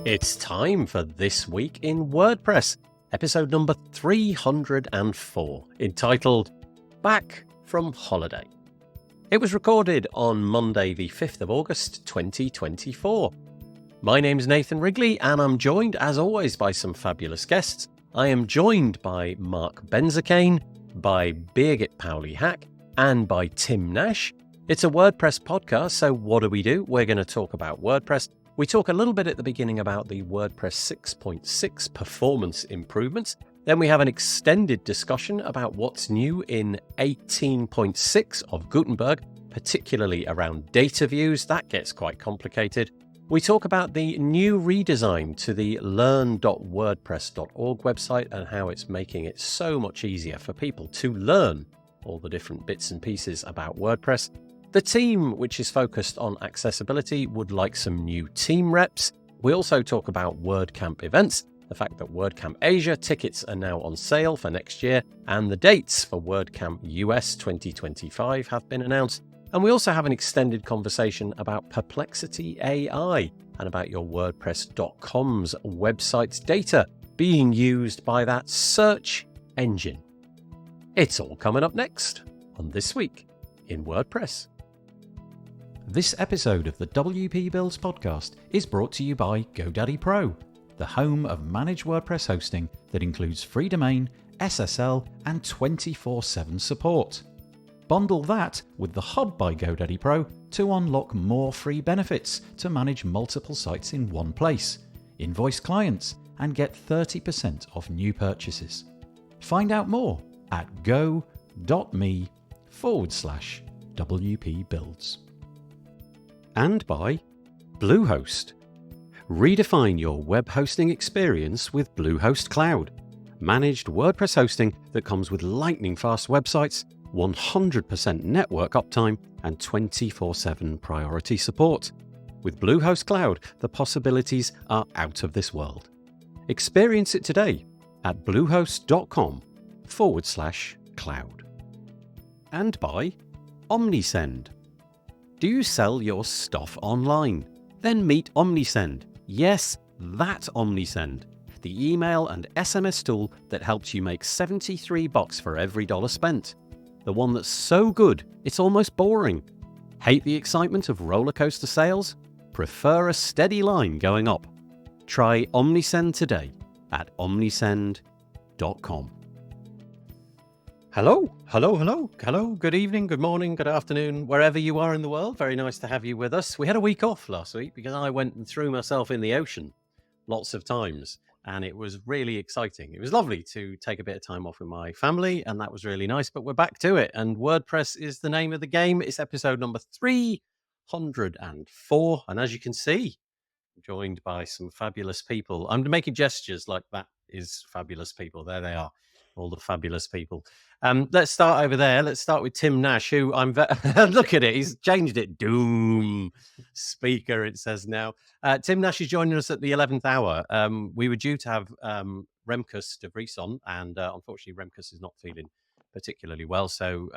It's time for This Week in WordPress, episode number 304, entitled Back from Holiday. It was recorded on Monday, the 5th of August, 2024. My name's Nathan Wrigley, and I'm joined, as always, by some fabulous guests. I am joined by Mark Benzakane, by Birgit Pauli-Hack, and by Tim Nash. It's a WordPress podcast, so what do? We're going to talk about WordPress. We talk a little bit at the beginning about the WordPress 6.6 performance improvements. Then we have an extended discussion about what's new in 18.6 of Gutenberg, particularly around data views. That gets quite complicated. We talk about the new redesign to the learn.wordpress.org website and how it's making it so much easier for people to learn all the different bits and pieces about WordPress. The team, which is focused on accessibility, would like some new team reps. We also talk about WordCamp events, the fact that WordCamp Asia tickets are now on sale for next year, and the dates for WordCamp US 2025 have been announced. And we also have an extended conversation about Perplexity AI and about your WordPress.com's website's data being used by that search engine. It's all coming up next on This Week in WordPress. This episode of the WP Builds podcast is brought to you by GoDaddy Pro, the home of managed WordPress hosting that includes free domain, SSL, and 24/7 support. Bundle that with the Hub by GoDaddy Pro to unlock more free benefits to manage multiple sites in one place, invoice clients, and get 30% off new purchases. Find out more at go.me/WP Builds. And by Bluehost. Redefine your web hosting experience with Bluehost Cloud. Managed WordPress hosting that comes with lightning-fast websites, 100% network uptime, and 24/7 priority support. With Bluehost Cloud, the possibilities are out of this world. Experience it today at bluehost.com/cloud. And by Omnisend. Do you sell your stuff online? Then meet Omnisend. Yes, that Omnisend. The email and SMS tool that helps you make $73 for every dollar spent. The one that's so good, it's almost boring. Hate the excitement of roller coaster sales? Prefer a steady line going up? Try Omnisend today at omnisend.com. Hello. Good evening, good morning, good afternoon, wherever you are in the world. Very nice to have you with us. We had a week off last week because I went and threw myself in the ocean lots of times, and it was really exciting. It was lovely to take a bit of time off with my family, and that was really nice, but we're back to it, and WordPress is the name of the game. It's episode number 304, and as you can see, I'm joined by some fabulous people. I'm making gestures like that is fabulous people. There they are, all the fabulous people. Let's start over there. Let's start with Tim Nash, who I'm look at it. He's changed it. Doom speaker, it says now. Tim Nash is joining us at the 11th hour. We were due to have Remkus de Vries on, and unfortunately, Remkus is not feeling particularly well. So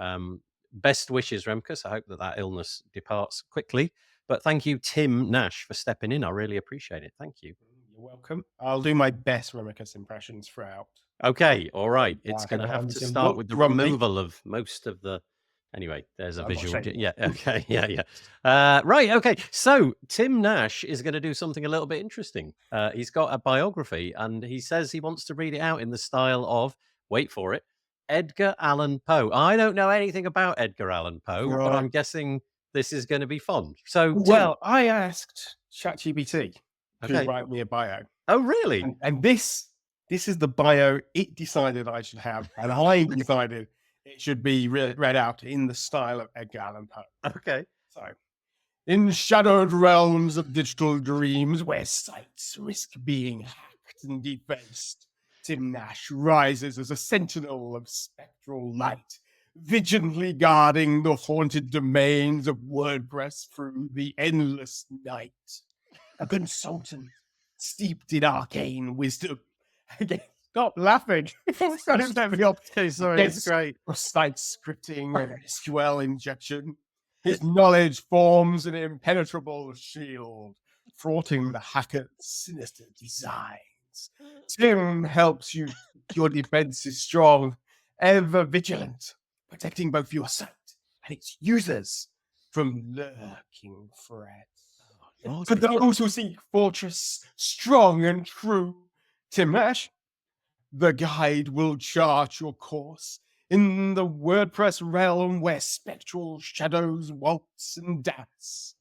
best wishes, Remkus. I hope that illness departs quickly. But thank you, Tim Nash, for stepping in. I really appreciate it. Thank you. You're welcome. I'll do my best Remkus impressions throughout. Okay, all right. It's going to have to start with the removal of most of the... Anyway, there's a visual. Yeah, okay, yeah. Right, okay. So Tim Nash is going to do something a little bit interesting. He's got a biography, and he says he wants to read it out in the style of, wait for it, Edgar Allan Poe. I don't know anything about Edgar Allan Poe, but I'm guessing this is going to be fun. So, well, I asked ChatGPT to write me a bio. Oh, really? And this is the bio it decided I should have, and I decided it should be read out in the style of Edgar Allan Poe. Okay. So, in shadowed realms of digital dreams where sights risk being hacked and defaced, Tim Nash rises as a sentinel of spectral light, vigilantly guarding the haunted domains of WordPress through the endless night. A consultant steeped in arcane wisdom. Again, stop laughing. Okay, sorry, it's great. Site scripting and SQL injection. His knowledge forms an impenetrable shield, thwarting the hacker's sinister designs. Tim helps you keep your defenses strong, ever vigilant, protecting both your site and its users from lurking threats. For those who seek fortress strong and true, Tim Nash, the guide will chart your course in the WordPress realm where spectral shadows waltz and dance.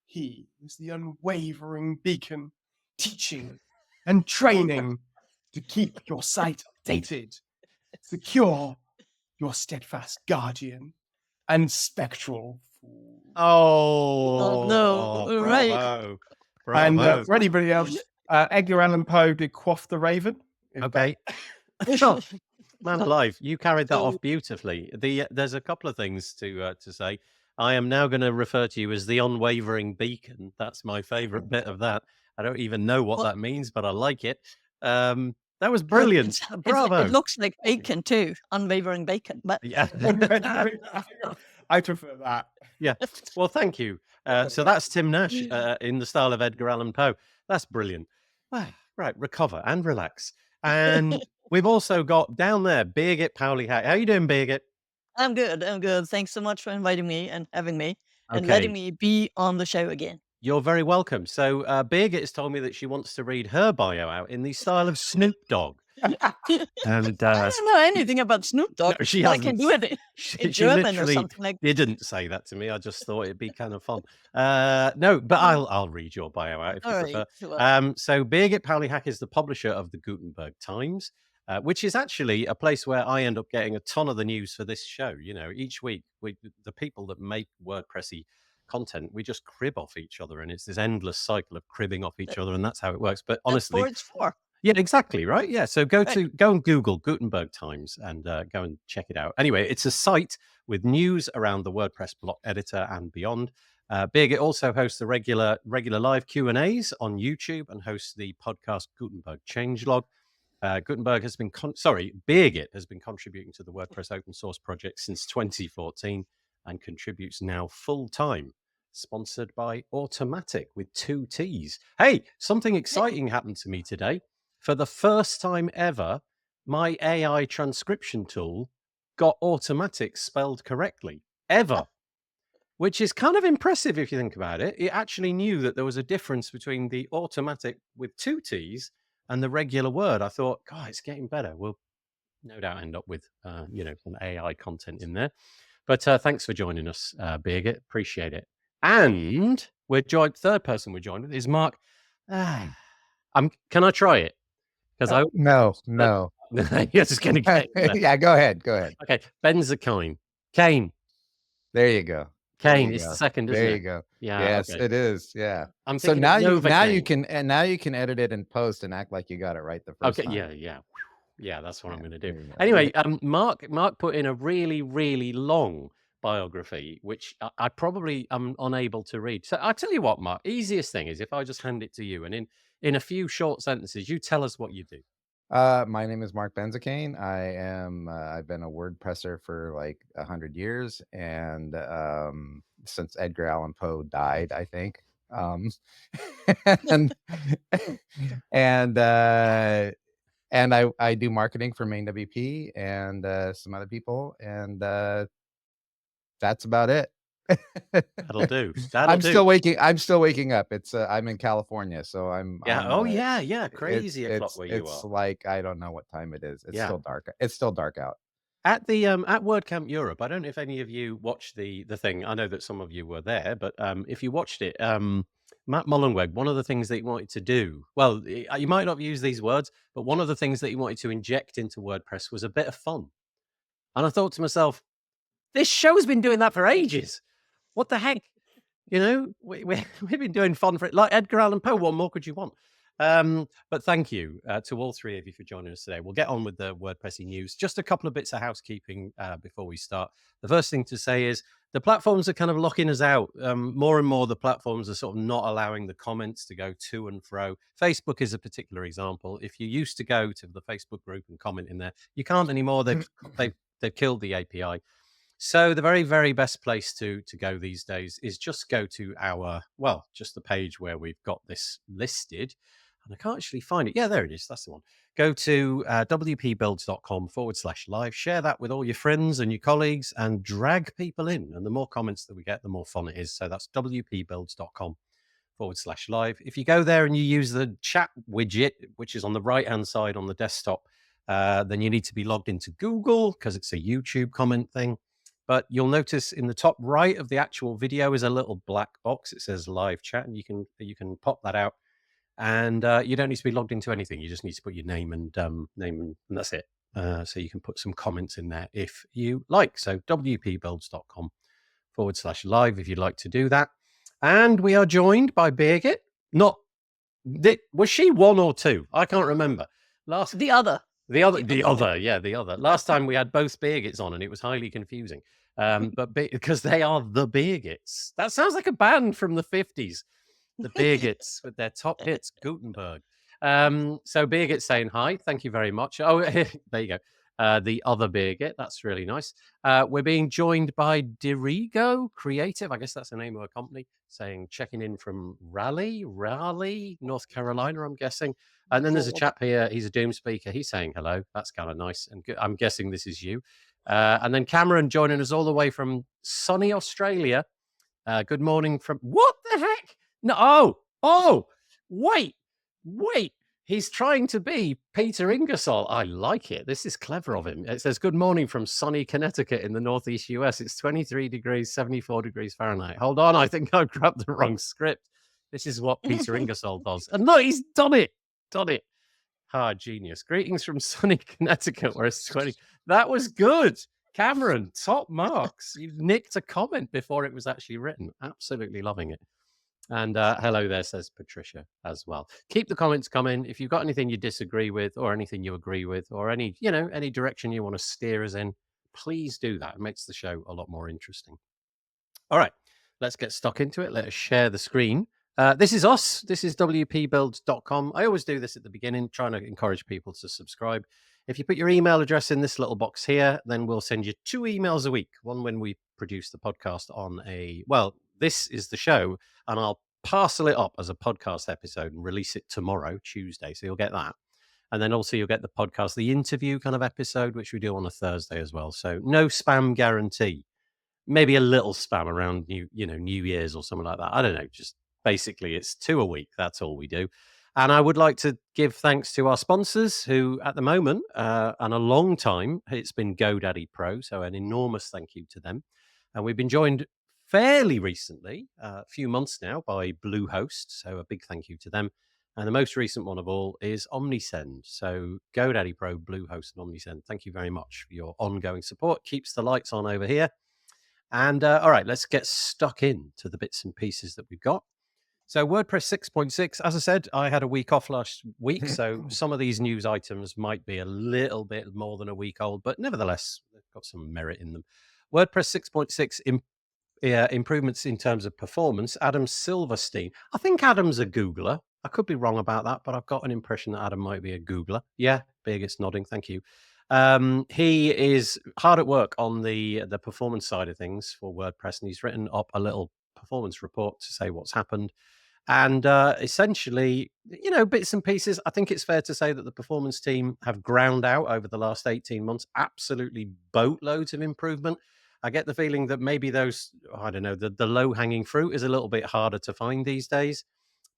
He is the unwavering beacon, teaching and training to keep your site updated, secure, your steadfast guardian, and spectral fool. Oh, no, right. Bravo. And Bravo. for anybody else, Edgar Allan Poe did Quaff the Raven. Okay. Oh, man alive, you carried that off beautifully. There's a couple of things to say. I am now going to refer to you as the unwavering beacon. That's my favorite bit of that. I don't even know what that means, but I like it. That was brilliant. Bravo. It looks like bacon too, unwavering bacon. But Yeah. I prefer that. Yeah. Well, thank you. So that's Tim Nash in the style of Edgar Allan Poe. That's brilliant. Right, recover and relax. And we've also got down there Birgit Pauli-Hack. How you doing, Birgit? I'm good. I'm good. Thanks so much for inviting me and having me and letting me be on the show again. You're very welcome. So Birgit has told me that she wants to read her bio out in the style of Snoop Dogg. And I don't know anything about Snoop Dogg. No, she I hasn't. can do it in German or something like that. You didn't say that to me. I just thought it'd be kind of fun. No, but I'll read your bio out if you prefer. Right. So Birgit Pauli-Hack is the publisher of the Gutenberg Times, which is actually a place where I end up getting a ton of the news for this show. You know, each week, the people that make WordPressy content, we just crib off each other, and it's this endless cycle of cribbing off each other, and that's how it works. But honestly, That's what it's for. yeah, exactly, right? Yeah, so go and Google Gutenberg Times and go and check it out. Anyway, it's a site with news around the WordPress block editor and beyond. Birgit also hosts the regular live Q&As on YouTube and hosts the podcast Gutenberg Changelog. Birgit has been contributing to the WordPress open source project since 2014 and contributes now full-time. Sponsored by Automatic with 2 T's. Hey, something exciting happened to me today. For the first time ever, my AI transcription tool got Automatic spelled correctly. Ever. Which is kind of impressive if you think about it. It actually knew that there was a difference between the Automatic with 2 T's and the regular word. I thought, God, it's getting better. We'll no doubt end up with, some AI content in there. But thanks for joining us, Birgit. Appreciate it. And third person we're joined with is Mark. Can I try it? Because No. You're just going to get it. Yeah, go ahead. Okay, Benzacoin. Kane. There you go. Kane is the second, isn't it? There you go. Yeah. Yes, okay. it is. Yeah. I'm So now you can can edit it in post and act like you got it right the first time. Yeah. That's what I'm going to do. There you go. Anyway, Mark put in a really, really long biography, which I probably am unable to read. So I tell you what, Mark, easiest thing is if I just hand it to you, and in a few short sentences, you tell us what you do. My name is Mark Benzacoin. I've been a WordPresser for like 100 years, and since Edgar Allan Poe died, I think. And I do marketing for Main WP and some other people, and that's about it. That'll do. I'm still waking up. It's I'm in California, so I'm crazy o'clock where you are. It's like I don't know what time it is. It's still dark. It's still dark out. At the at WordCamp Europe, I don't know if any of you watched the thing. I know that some of you were there, but if you watched it, Matt Mullenweg, one of the things that he wanted to do, well, you might not use these words, but one of the things that he wanted to inject into WordPress was a bit of fun. And I thought to myself, this show's been doing that for ages. What the heck? You know, we've been doing fun for it. Like Edgar Allan Poe, what more could you want? But thank you to all three of you for joining us today. We'll get on with the WordPressy news. Just a couple of bits of housekeeping before we start. The first thing to say is the platforms are kind of locking us out. More and more, the platforms are sort of not allowing the comments to go to and fro. Facebook is a particular example. If you used to go to the Facebook group and comment in there, you can't anymore. They've killed the API. So the very, very best place to go these days is just go to our, well, just the page where we've got this listed. And I can't actually find it. Yeah, there it is. That's the one. Go to wpbuilds.com/live. Share that with all your friends and your colleagues and drag people in. And the more comments that we get, the more fun it is. So that's wpbuilds.com/live. If you go there and you use the chat widget, which is on the right-hand side on the desktop, then you need to be logged into Google because it's a YouTube comment thing. But you'll notice in the top right of the actual video is a little black box. It says live chat, and you can pop that out. And you don't need to be logged into anything. You just need to put your name and that's it. So you can put some comments in there if you like. So wpbuilds.com/live if you'd like to do that. And we are joined by Birgit. Was she one or two? I can't remember. The other. The other. Last time we had both Birgits on, and it was highly confusing. But because they are the Birgits. That sounds like a band from the 50s. The Birgits with their top hits, Gutenberg. So Birgit saying hi. Thank you very much. Oh, there you go. The other Birgit. That's really nice. We're being joined by Dirigo Creative. I guess that's the name of a company. Saying checking in from Raleigh, North Carolina, I'm guessing. And then there's a chap here. He's a Doom speaker. He's saying hello. That's kind of nice. And I'm guessing this is you. And then Cameron joining us all the way from sunny Australia. Good morning from... What the heck? No. Oh, wait. He's trying to be Peter Ingersoll. I like it. This is clever of him. It says, good morning from sunny Connecticut in the Northeast US. It's 23 degrees, 74 degrees Fahrenheit. Hold on. I think I've grabbed the wrong script. This is what Peter Ingersoll does. And look, he's done it. Genius. Greetings from sunny Connecticut, where it's 20. That was good. Cameron, top marks. You nicked a comment before it was actually written. Absolutely loving it. And hello there, says Patricia as well. Keep the comments coming. If you've got anything you disagree with or anything you agree with or any direction you want to steer us in, please do that. It makes the show a lot more interesting. All right, let's get stuck into it. Let us share the screen. This is us. This is wpbuilds.com. I always do this at the beginning, trying to encourage people to subscribe. If you put your email address in this little box here, then we'll send you 2 emails a week. One when we produce the podcast on this is the show, and I'll parcel it up as a podcast episode and release it tomorrow, Tuesday. So you'll get that. And then also you'll get the podcast, the interview kind of episode, which we do on a Thursday as well. So no spam guarantee. Maybe a little spam around New Year's or something like that. I don't know. Just basically it's 2 a week. That's all we do. And I would like to give thanks to our sponsors who at the moment, and a long time, it's been GoDaddy Pro. So an enormous thank you to them. And we've been joined fairly recently, a few months now, by Bluehost. So a big thank you to them. And the most recent one of all is Omnisend. So GoDaddy Pro, Bluehost, and Omnisend, thank you very much for your ongoing support. Keeps the lights on over here. And all right, let's get stuck into the bits and pieces that we've got. So WordPress 6.6, as I said, I had a week off last week. So some of these news items might be a little bit more than a week old, but nevertheless, they've got some merit in them. WordPress 6.6 improvements in terms of performance. Adam Silverstein. I think Adam's a Googler. I could be wrong about that, but I've got an impression that Adam might be a Googler. Yeah, Birgit's nodding. Thank you. He is hard at work on the performance side of things for WordPress, and he's written up a little performance report to say what's happened. And essentially, bits and pieces. I think it's fair to say that the performance team have ground out over the last 18 months, absolutely boatloads of improvement. I get the feeling that maybe those, I don't know, the low-hanging fruit is a little bit harder to find these days.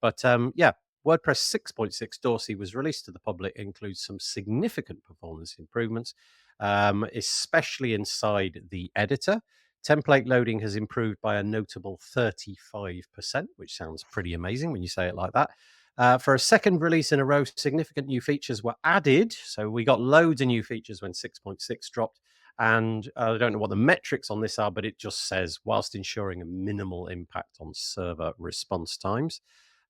But WordPress 6.6 Dorsey was released to the public. It includes some significant performance improvements, especially inside the editor. Template loading has improved by a notable 35%, which sounds pretty amazing when you say it like that. For a second release in a row, significant new features were added. So we got loads of new features when 6.6 dropped. And I don't know what the metrics on this are, but it just says, whilst ensuring a minimal impact on server response times.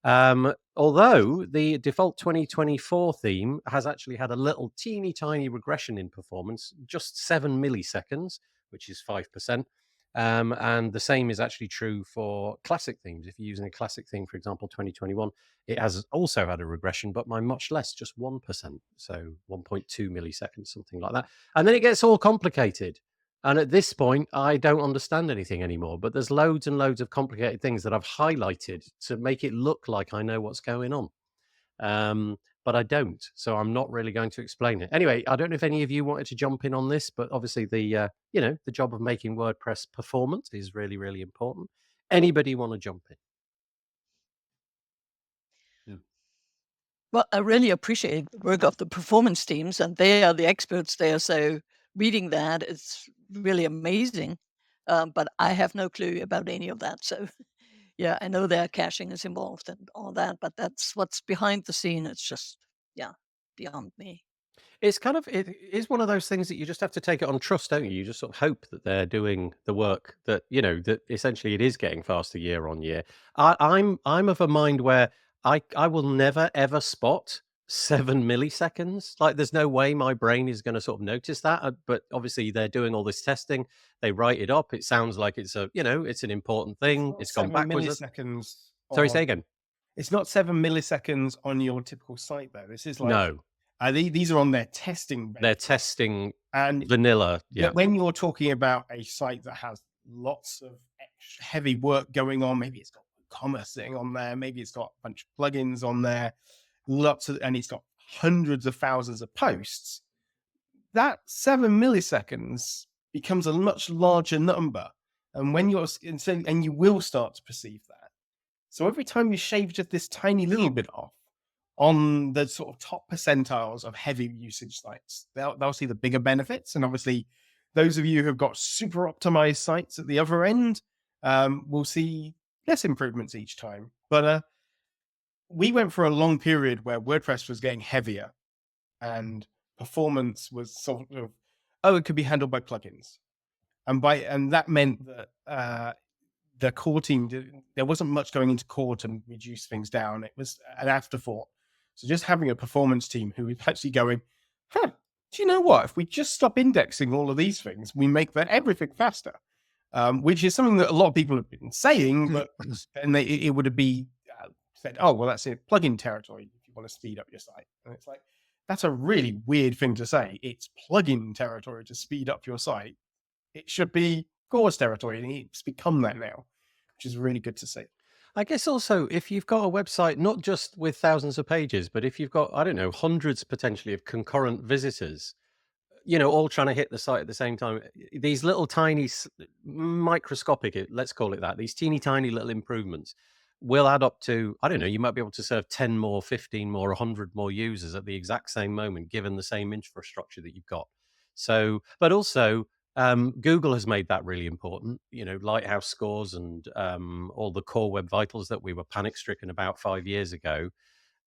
Although the default 2024 theme has actually had a little teeny tiny regression in performance, just 7 milliseconds, which is 5%. And the same is actually true for classic themes. If you're using a classic theme, for example, 2021, it has also had a regression, but by much less, just 1%. So 1.2 milliseconds, something like that. And then it gets all complicated. And at this point, I don't understand anything anymore, but there's loads and loads of complicated things that I've highlighted to make it look like I know what's going on. But I don't, so I'm not really going to explain it. Anyway, I don't know if any of you wanted to jump in on this, but obviously the the job of making WordPress performant is really, really important. Anybody want to jump in? Well, I really appreciate the work of the performance teams, and they are the experts there. So reading that is really amazing. But I have no clue about any of that. So yeah, I know their caching is involved and all that, but that's what's behind the scene. It's just, yeah, beyond me. It's kind of it is one of those things that you just have to take it on trust, don't you? You just sort of hope that they're doing the work that that essentially it is getting faster year on year. I'm of a mind where I will never ever spot 7 milliseconds. Like there's no way my brain is going to sort of notice that. But obviously they're doing all this testing. They write it up. It sounds like it's a it's an important thing. It's gone backwards. Milliseconds. Sorry, say again. It's not 7 milliseconds on your typical site though. This is like No. These are on their testing bench. They're testing and vanilla. Yeah. When you're talking about a site that has lots of heavy work going on, maybe it's got commerce sitting on there, maybe it's got a bunch of plugins on there, and it's got hundreds of thousands of posts, that 7 milliseconds becomes a much larger number. And when and you will start to perceive that. So every time you shave just this tiny little bit off on the sort of top percentiles of heavy usage sites, they'll see the bigger benefits. And obviously, those of you who have got super optimized sites at the other end will see less improvements each time. But we went for a long period where WordPress was getting heavier and performance was sort of, it could be handled by plugins. And that meant that the core team, there wasn't much going into core to reduce things down. It was an afterthought. So just having a performance team who is actually going, do you know what? If we just stop indexing all of these things, we make everything faster, which is something that a lot of people have been saying, but and it would be said, oh, well, that's it, plugin territory if you want to speed up your site. And it's like, that's a really weird thing to say. It's plugin territory to speed up your site. It should be core's territory, and it's become that now, which is really good to see. I guess also if you've got a website, not just with thousands of pages, but if you've got, I don't know, hundreds potentially of concurrent visitors, all trying to hit the site at the same time, these little tiny microscopic, let's call it that, these teeny tiny little improvements will add up to, I don't know, you might be able to serve 10 more, 15 more, 100 more users at the exact same moment, given the same infrastructure that you've got. So, but also, Google has made that really important, Lighthouse scores and all the core web vitals that we were panic stricken about 5 years ago.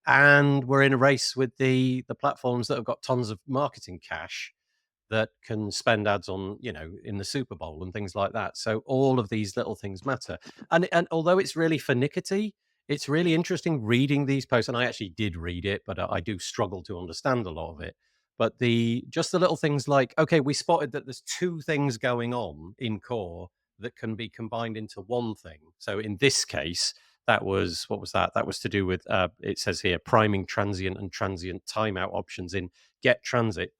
And we're in a race with the platforms that have got tons of marketing cash that can spend ads on, in the Super Bowl and things like that. So all of these little things matter. And although it's really finicky, it's really interesting reading these posts. And I actually did read it, but I do struggle to understand a lot of it. But just the little things like, okay, we spotted that there's two things going on in core that can be combined into one thing. So in this case, what was that? That was to do with, it says here, priming transient and transient timeout options in get transient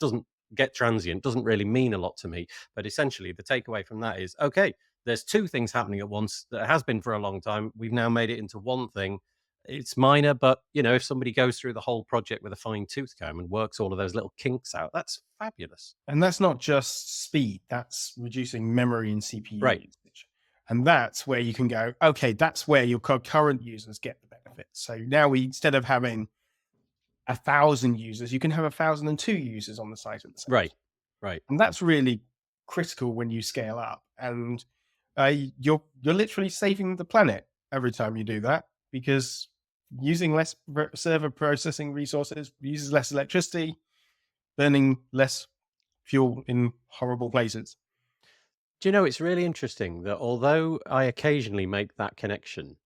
doesn't really mean a lot to me. But essentially the takeaway from that is, okay, there's two things happening at once that has been for a long time. We've now made it into one thing. It's minor, but if somebody goes through the whole project with a fine tooth comb and works all of those little kinks out, that's fabulous. And that's not just speed, that's reducing memory and CPU right usage. And that's where you can go, okay, that's where your current users get the benefits. So now instead of having 1,000 users, you can have 1,002 users on the site at the same time. Right. And that's really critical when you scale up. And you're literally saving the planet every time you do that, because using less server processing resources uses less electricity, burning less fuel in horrible places. Do you know, it's really interesting that although I occasionally make that connection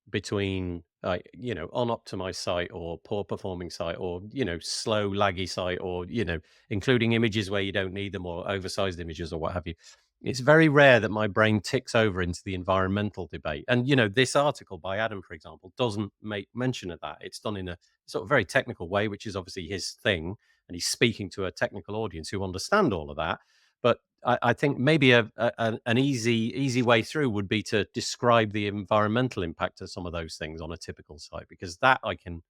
between unoptimized site or poor performing site or slow laggy site or including images where you don't need them or oversized images or what have you, it's very rare that my brain ticks over into the environmental debate. And this article by Adam, for example, doesn't make mention of that. It's done in a sort of very technical way, which is obviously his thing, and he's speaking to a technical audience who understand all of that. But I think maybe an easy way through would be to describe the environmental impact of some of those things on a typical site, because that I can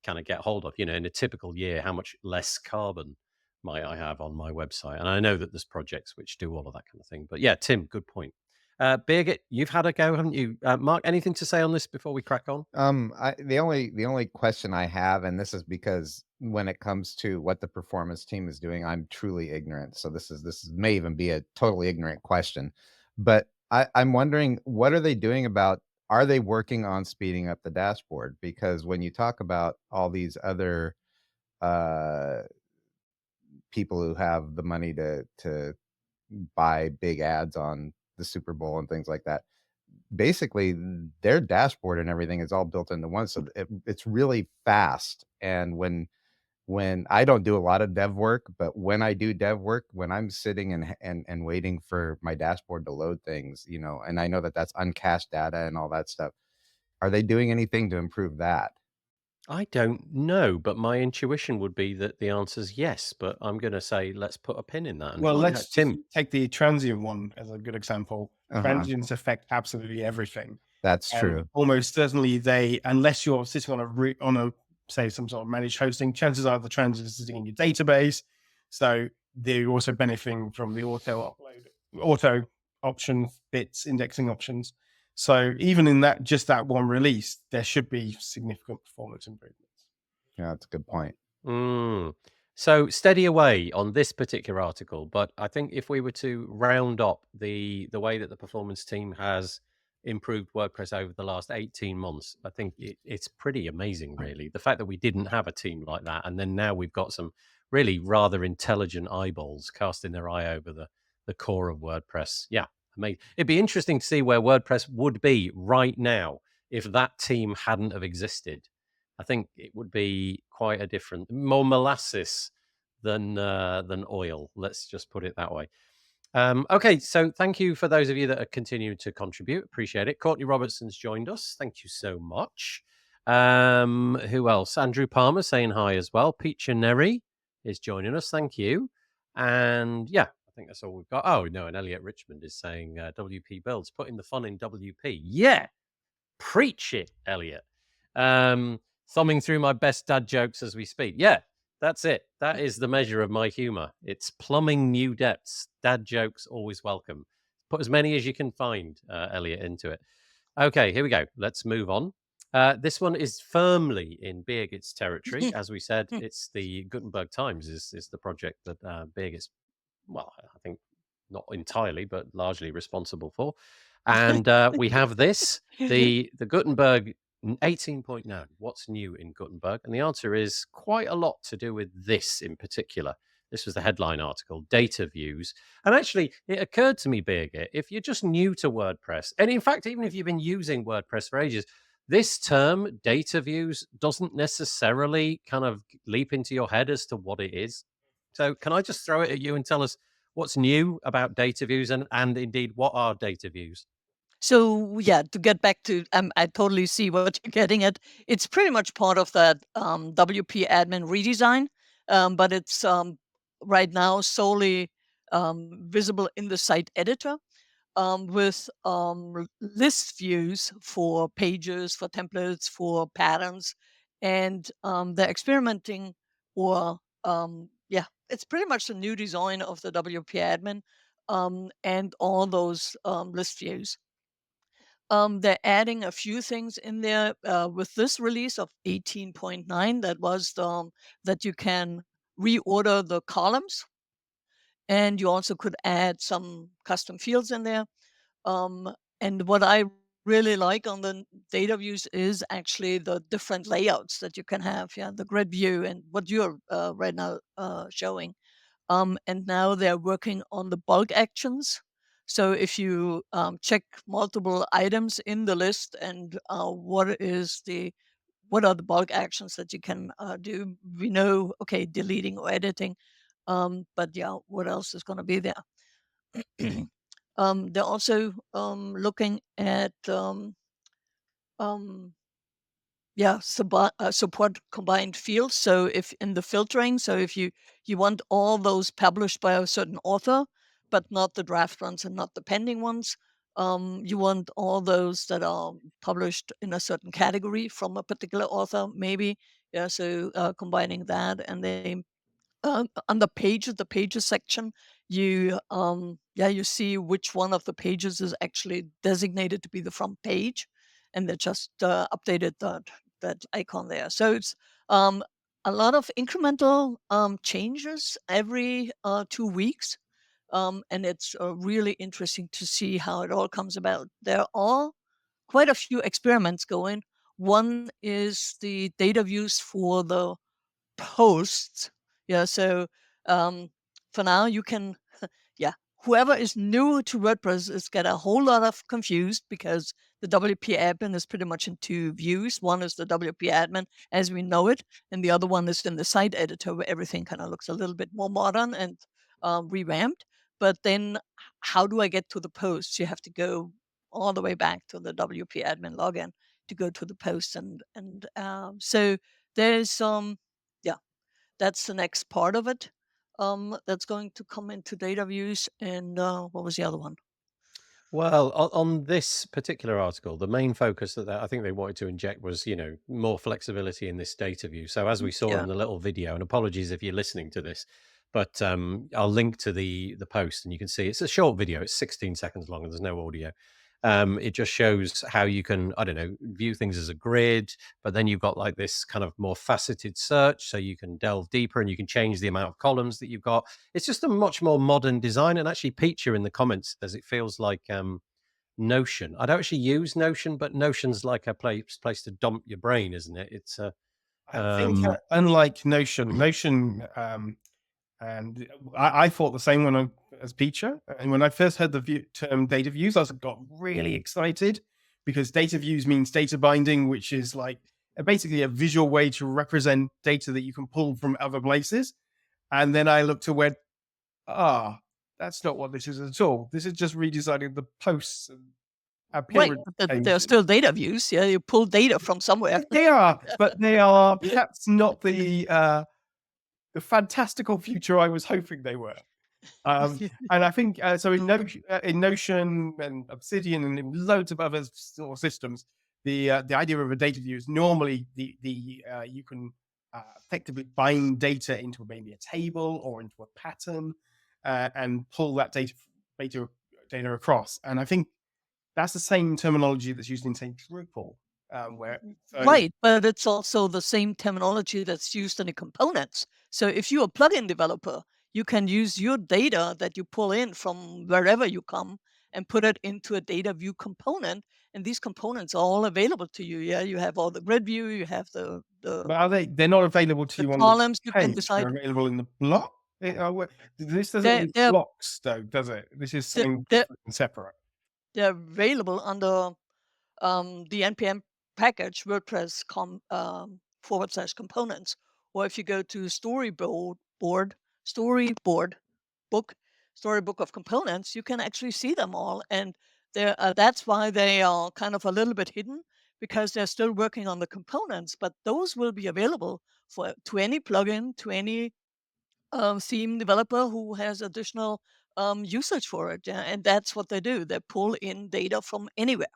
kind of get hold of. In a typical year, how much less carbon might I have on my website? And I know that there's projects which do all of that kind of thing. But yeah, Tim, good point. Birgit, you've had a go, haven't you? Mark, anything to say on this before we crack on? The only question I have, and this is because when it comes to what the performance team is doing, I'm truly ignorant. So this may even be a totally ignorant question, but I'm wondering, what are they doing about? Are they working on speeding up the dashboard? Because when you talk about all these other uh, people who have the money to buy big ads on the Super Bowl and things like that, basically their dashboard and everything is all built into one, so it's really fast. And when I don't do a lot of dev work, but when I do dev work, when I'm sitting and waiting for my dashboard to load things, and I know that that's uncached data and all that stuff, are they doing anything to improve that? I don't know, but my intuition would be that the answer is yes. But I'm going to say let's put a pin in that and Well, find out. let's Tim. take the transient one as a good example. Transients affect absolutely everything. That's true. Almost certainly unless you're sitting on a say some sort of managed hosting, chances are the transients are sitting in your database. So they're also benefiting from the auto options, bits, indexing options. So even in just that one release, there should be significant performance improvements. Yeah, that's a good point. So steady away on this particular article, but I think if we were to round up the way that the performance team has improved WordPress over the last 18 months, I think it's pretty amazing, really. The fact that we didn't have a team like that, and then now we've got some really rather intelligent eyeballs casting their eye over the core of WordPress. Yeah, amazing. It'd be interesting to see where WordPress would be right now if that team hadn't have existed. I think it would be quite a different, more molasses than oil. Let's just put it that way. Okay, so thank you for those of you that are continuing to contribute. Appreciate it. Courtney Robertson's joined us. Thank you so much. Who else? Andrew Palmer saying hi as well. Peach Neri is joining us. Thank you. And yeah, I think that's all we've got. Oh, no, and Elliot Richmond is saying WP Builds, putting the fun in WP. Yeah, preach it, Elliot. Thumbing through my best dad jokes as we speak. Yeah, that's it. That is the measure of my humor. It's plumbing new depths. Dad jokes always welcome. Put as many as you can find, Elliot, into it. Okay, here we go. Let's move on. This one is firmly in Birgit's territory. As we said, it's the Gutenberg Times is the project that Birgit's, well, I think not entirely, but largely responsible for. And we have this, the Gutenberg 18.9. What's new in Gutenberg? And the answer is quite a lot to do with this in particular. This was the headline article, data views. And actually, it occurred to me, Birgit, if you're just new to WordPress, and in fact, even if you've been using WordPress for ages, this term, data views, doesn't necessarily kind of leap into your head as to what it is. So can I just throw it at you and tell us what's new about data views and indeed what are data views? So yeah, to get back to, I totally see what you're getting at. It's pretty much part of that WP admin redesign, but it's right now solely visible in the site editor with list views for pages, for templates, for patterns, and they're experimenting, or yeah, it's pretty much a new design of the WP admin and all those list views. They're adding a few things in there with this release of 18.9. That was that you can reorder the columns, and you also could add some custom fields in there. And what I really like on the data views is actually the different layouts that you can have. Yeah, the grid view and what you're right now showing. And now they're working on the bulk actions. So if you check multiple items in the list and what are the bulk actions that you can do, we know, okay, deleting or editing. But yeah, what else is going to be there? They're also looking at support combined fields. So if in the filtering, so if you want all those published by a certain author, but not the draft ones and not the pending ones. You want all those that are published in a certain category from a particular author, maybe. Yeah, so combining that, and then on the pages section, you you see which one of the pages is actually designated to be the front page, and they just updated that icon there. So it's a lot of incremental changes every 2 weeks, and it's really interesting to see how it all comes about. There are quite a few experiments going. One is the data views for the posts. Yeah, so for now you can, yeah, whoever is new to WordPress is get a whole lot of confused because the WP admin is pretty much in two views. One is the WP admin as we know it, and the other one is in the site editor where everything kind of looks a little bit more modern and revamped. But then how do I get to the posts? You have to go all the way back to the WP admin login to go to the posts, and so there's yeah, that's the next part of it. That's going to come into data views. And what was the other one? Well, on this particular article, the main focus that I think they wanted to inject was, more flexibility in this data view. So as we saw Yeah. in the little video, and apologies if you're listening to this, but I'll link to the post, and you can see it's a short video. It's 16 seconds long, and there's no audio. It just shows how you can, I don't know, view things as a grid, but then you've got like this kind of more faceted search, so you can delve deeper and you can change the amount of columns that you've got. It's just a much more modern design. And actually, Peacher in the comments says it feels like Notion. I don't actually use Notion, but Notion's like a place to dump your brain, isn't it? It's I think unlike Notion, and I thought the same when as Peacher. And when I first heard the term data views, I got really excited because data views means data binding, which is like basically a visual way to represent data that you can pull from other places. And then I looked and went, that's not what this is at all. This is just redesigning the posts and Right, appearance. but they're still data views. Yeah, you pull data from somewhere. They are, but they are perhaps not the fantastical future I was hoping they were. And I think so in Notion and Obsidian and in loads of other sort of systems, the idea of a data view is normally you can effectively bind data into maybe a table or into a pattern and pull that data across. And I think that's the same terminology that's used in, say, Drupal. Right, but it's also the same terminology that's used in the components. So if you're a plugin developer, you can use your data that you pull in from wherever you come and put it into a data view component. And these components are all available to you. Yeah, you have all the grid view, you have the But are they? They're not available to you on columns. the You can page. decide. They're available in the block. This doesn't use blocks, though, does it? This is something different and separate. They're available under the NPM package WordPress /components, or if you go to storybook of components, you can actually see them all, and that's why they are kind of a little bit hidden, because they're still working on the components, but those will be available to any plugin, to any theme developer who has additional usage for it. Yeah, and that's what they do. They pull in data from anywhere.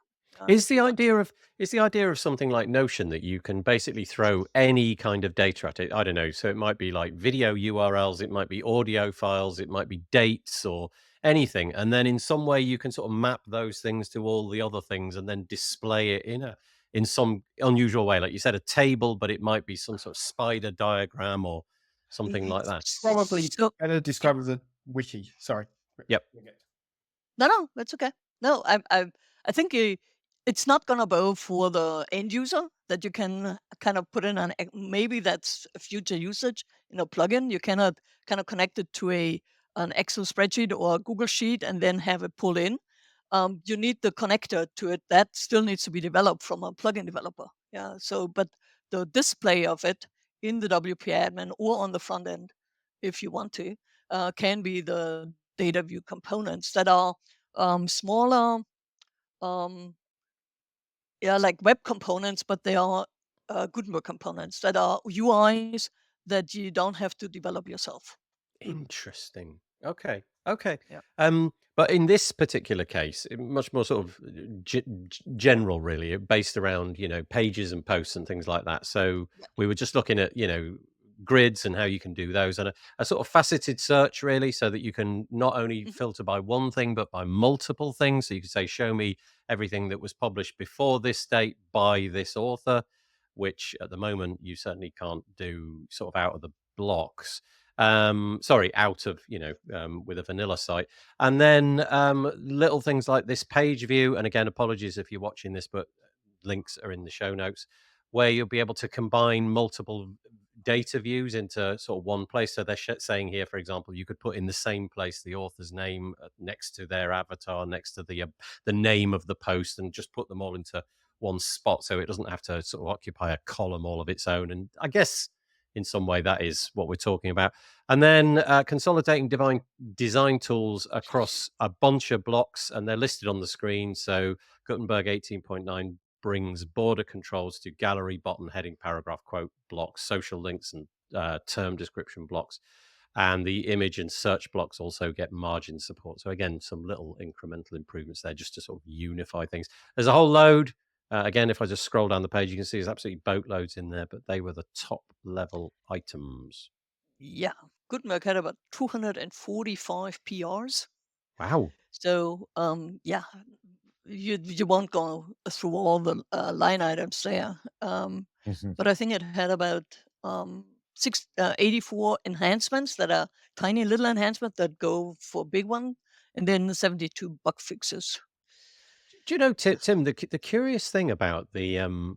Is the idea of something like Notion that you can basically throw any kind of data at it? I don't know. So it might be like video URLs, it might be audio files, it might be dates or anything. And then in some way you can sort of map those things to all the other things and then display it in some unusual way. Like you said, a table, but it might be some sort of spider diagram or something like that. Probably better described as a wiki. Sorry. Yep. No, that's okay. No, I think it's not gonna go for the end user, that you can kind of put in maybe that's a future usage in a plugin. You cannot kind of connect it to an Excel spreadsheet or a Google sheet and then have it pull in. You need the connector to it. That still needs to be developed from a plugin developer. Yeah. So, but the display of it in the WP admin or on the front end, if you want to, can be the data view components that are smaller, like web components, but they are Gutenberg components that are UIs that you don't have to develop yourself. Interesting. Okay. Okay. Yeah. But in this particular case, much more sort of general, really, based around, pages and posts and things like that. So Yeah. we were just looking at, grids and how you can do those, and a sort of faceted search, really, so that you can not only Mhm. filter by one thing, but by multiple things. So you can say, show me everything that was published before this date by this author, which at the moment you certainly can't do sort of out of the blocks. Out of, with a vanilla site. And then little things like this page view. And again, apologies if you're watching this, but links are in the show notes, where you'll be able to combine multiple data views into sort of one place. So they're saying here, for example, you could put in the same place the author's name next to their avatar, next to the name of the post, and just put them all into one spot, so it doesn't have to sort of occupy a column all of its own. And I guess in some way that is what we're talking about. And then consolidating design tools across a bunch of blocks, and they're listed on the screen. So Gutenberg 18.9 brings border controls to gallery, bottom, heading, paragraph, quote blocks, social links, and term description blocks. And the image and search blocks also get margin support. So again, some little incremental improvements there just to sort of unify things. There's a whole load. Again, if I just scroll down the page, you can see there's absolutely boatloads in there, but they were the top level items. Yeah. Gutenberg had about 245 PRs. Wow. So yeah, you won't go through all the line items there. But I think it had about 84 enhancements that are tiny little enhancements that go for a big one, and then 72 bug fixes. Do you know, Tim, the curious thing about the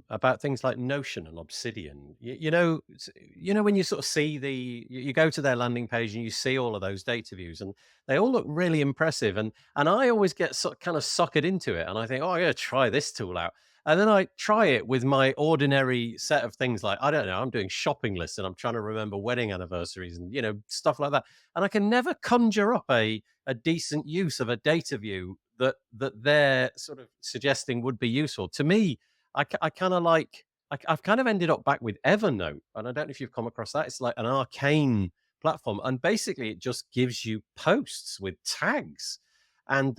about things like Notion and Obsidian, when you sort of see you go to their landing page and you see all of those data views, and they all look really impressive, and I always get kind of suckered into it, and I think, oh, I'm going to try this tool out. And then I try it with my ordinary set of things, like, I don't know, I'm doing shopping lists and I'm trying to remember wedding anniversaries and, stuff like that. And I can never conjure up a decent use of a data view that they're sort of suggesting would be useful. To me, I kind of like, I've kind of ended up back with Evernote. And I don't know if you've come across that. It's like an arcane platform. And basically it just gives you posts with tags. And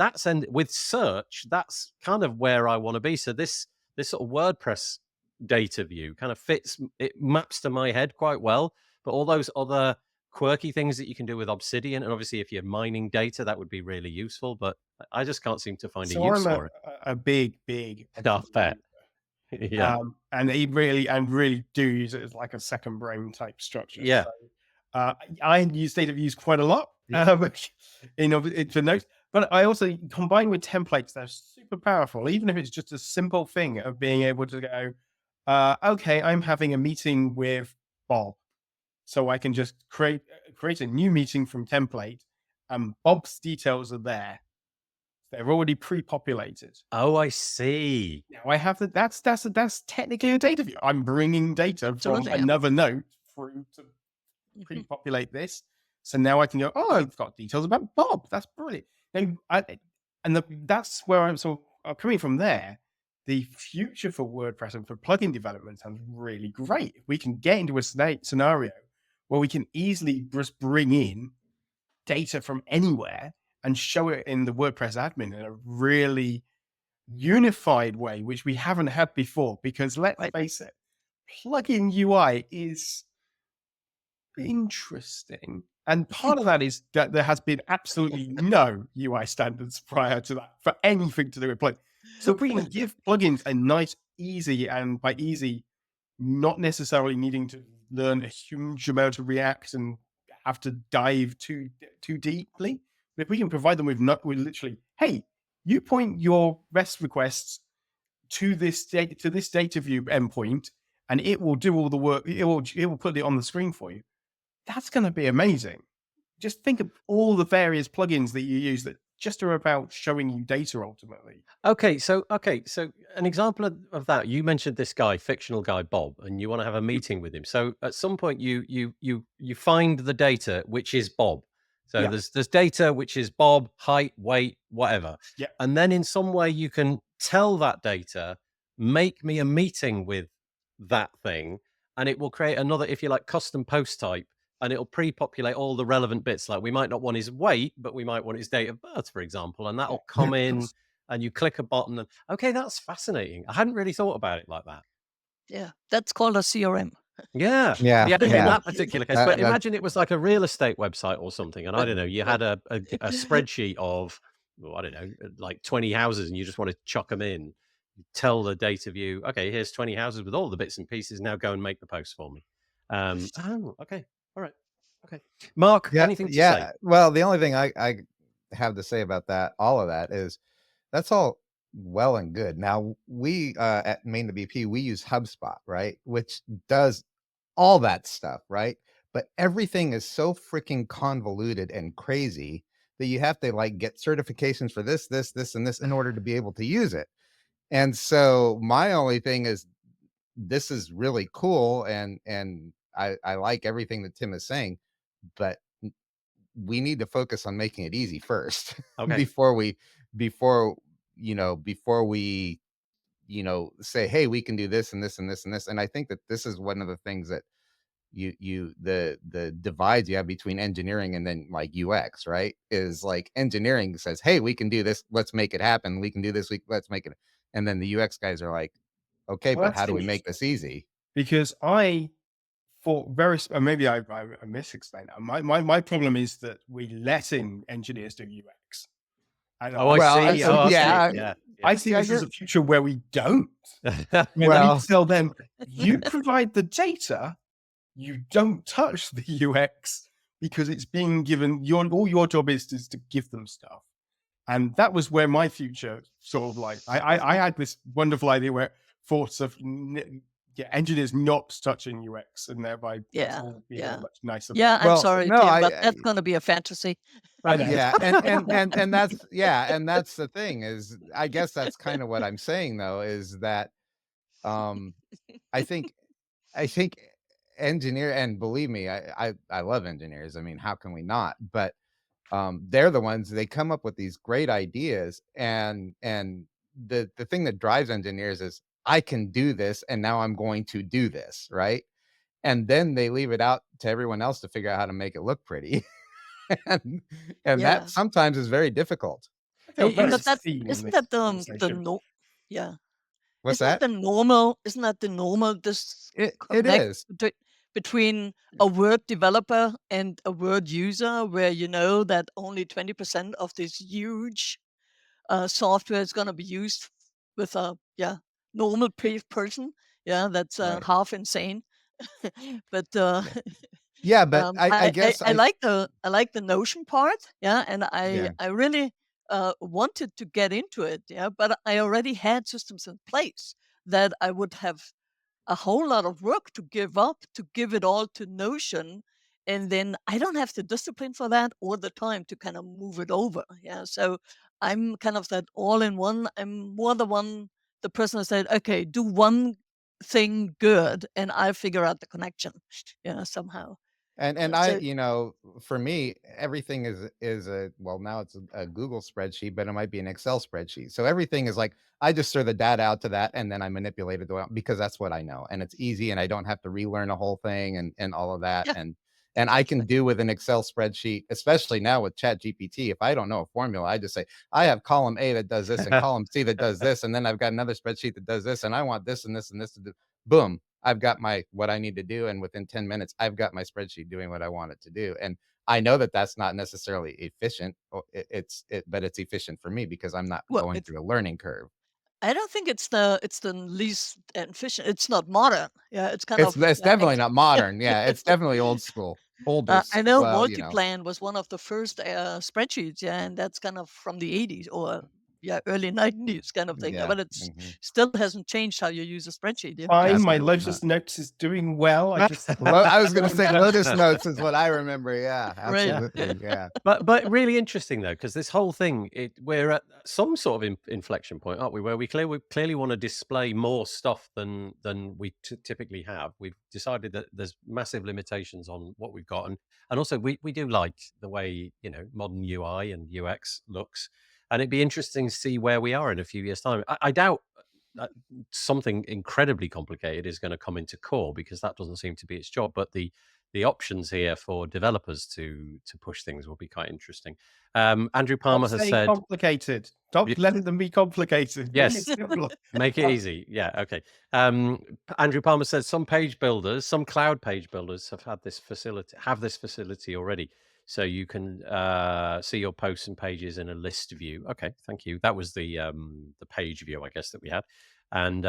with search, that's kind of where I want to be. So this sort of WordPress data view kind of fits, it maps to my head quite well. But all those other quirky things that you can do with Obsidian, and obviously if you're mining data, that would be really useful. But I just can't seem to find a use for it. A big bet. Yeah. And they really do use it as like a second brain type structure. Yeah. So, I use data views quite a lot for notes, but I also combine with templates. They're super powerful, even if it's just a simple thing of being able to go, okay, I'm having a meeting with Bob. So I can just create a new meeting from template, and Bob's details are there. They're already pre-populated. Oh, I see. Now I have that's technically a data view. I'm bringing data from another note through to pre-populate this. So now I can go, oh, I've got details about Bob. That's brilliant. That's where I'm coming from there. The future for WordPress and for plugin development sounds really great. If we can get into a scenario where we can easily just bring in data from anywhere and show it in the WordPress admin in a really unified way, which we haven't had before. Because let's face it, plugin UI is interesting. And part of that is that there has been absolutely no UI standards prior to that for anything to do with plugins. So if we can give plugins a nice, easy, and by easy, not necessarily needing to learn a huge amount of React and have to dive too deeply, but if we can provide them with literally, hey, you point your REST requests to this data view endpoint, and it will do all the work. It will put it on the screen for you. That's going to be amazing. Just think of all the various plugins that you use that just are about showing you data ultimately. Okay, so an example of that, you mentioned this guy, fictional guy Bob, and you want to have a meeting with him. So at some point you find the data which is Bob. So there's data which is Bob, height, weight, whatever. Yeah. And then in some way you can tell that data, make me a meeting with that thing, and it will create another, if you like, custom post type and it'll pre-populate all the relevant bits. Like we might not want his weight, but we might want his date of birth, for example, and that'll come in, and you click a button. And okay, that's fascinating. I hadn't really thought about it like that. Yeah, that's called a CRM. Yeah, Yeah, in yeah. that particular case. But imagine it was like a real estate website or something, and I don't know, you had a spreadsheet of, well, I don't know, like 20 houses, and you just want to chuck them in. You tell the data view, okay, here's 20 houses with all the bits and pieces. Now go and make the post for me. Oh, okay, all right, okay. Mark, anything to say? Well, the only thing I have to say about that, all of that, is that's all well and good. Now we at Main to BP, we use HubSpot, right, which does all that stuff, right? But everything is so freaking convoluted and crazy that you have to like get certifications for this, and this in order to be able to use it. And so my only thing is, this is really cool, and I like everything that Tim is saying, but we need to focus on making it easy first. Okay. before we say, hey, we can do this and this and this and this. And I think that this is one of the things that the divides you have between engineering and then like UX, right? Is like engineering says, hey, we can do this, let's make it happen. We can do this, let's make it. And then the UX guys are like, okay, Well, but how do we make this easy? Because I thought maybe I misexplained that. My problem is that we let in engineers do UX. And I see. I see this as a future where we don't. We tell them, you provide the data, you don't touch the UX, because it's being given. All your job is to give them stuff. And that was where my future sort of like, I had this wonderful idea where thoughts of engineers not touching UX, and thereby all being a much nicer. Yeah, I'm sorry, Tim, but that's going to be a fantasy. Yeah, and that's the thing, is I guess that's kind of what I'm saying though, is that I think engineer, and believe me, I love engineers. I mean, how can we not? But they're the ones, they come up with these great ideas, and the thing that drives engineers is, I can do this, and now I'm going to do this, right? And then they leave it out to everyone else to figure out how to make it look pretty. and that sometimes is very difficult. Isn't that the What's that? Isn't that the normal it is between a Word developer and a Word user, where you know that only 20% of this huge software is going to be used with a normal person. That's half insane. But but I guess I like the Notion part, and I really wanted to get into it, but I already had systems in place that I would have a whole lot of work to give up to give it all to Notion, and then I don't have the discipline for that or the time to kind of move it over. So I'm kind of that all-in-one. I'm more the person that said, okay, do one thing good, and I'll figure out the connection, somehow. And for me, everything is now it's a Google spreadsheet, but it might be an Excel spreadsheet. So everything is like, I just throw the data out to that, and then I manipulate it because that's what I know, and it's easy, and I don't have to relearn a whole thing and all of that. And I can do with an Excel spreadsheet, especially now with ChatGPT. If I don't know a formula, I just say, I have column A that does this and column C that does this, and then I've got another spreadsheet that does this, and I want this and this and this to do. Boom. I've got what I need to do, and within 10 minutes, I've got my spreadsheet doing what I want it to do. And I know that that's not necessarily efficient, but it's efficient for me because I'm not going through a learning curve. I don't think it's the least efficient. It's not modern. It's definitely not modern. It's definitely old school. I know Multiplan was one of the first spreadsheets, and that's kind of from the 80s or early 90s kind of thing. But it still hasn't changed how you use a spreadsheet. My Lotus Notes is doing well. I was going to say Lotus Notes is what I remember. Yeah, absolutely. Right. Yeah. But really interesting though, because this whole thing, we're at some sort of inflection point, aren't we? Where we clearly want to display more stuff than we typically have. We've decided that there's massive limitations on what we've got, and also we do like the way modern UI and UX looks. And it'd be interesting to see where we are in a few years' time. I doubt something incredibly complicated is going to come into core, because that doesn't seem to be its job. But the the options here for developers to push things will be quite interesting. Andrew Palmer has said, complicated. Don't let them be complicated. Make it Yes. simple. make it easy. Yeah, okay. Andrew Palmer says some page builders, some cloud page builders have this facility already. So you can see your posts and pages in a list view. Okay, thank you. That was the page view, I guess, that we had. And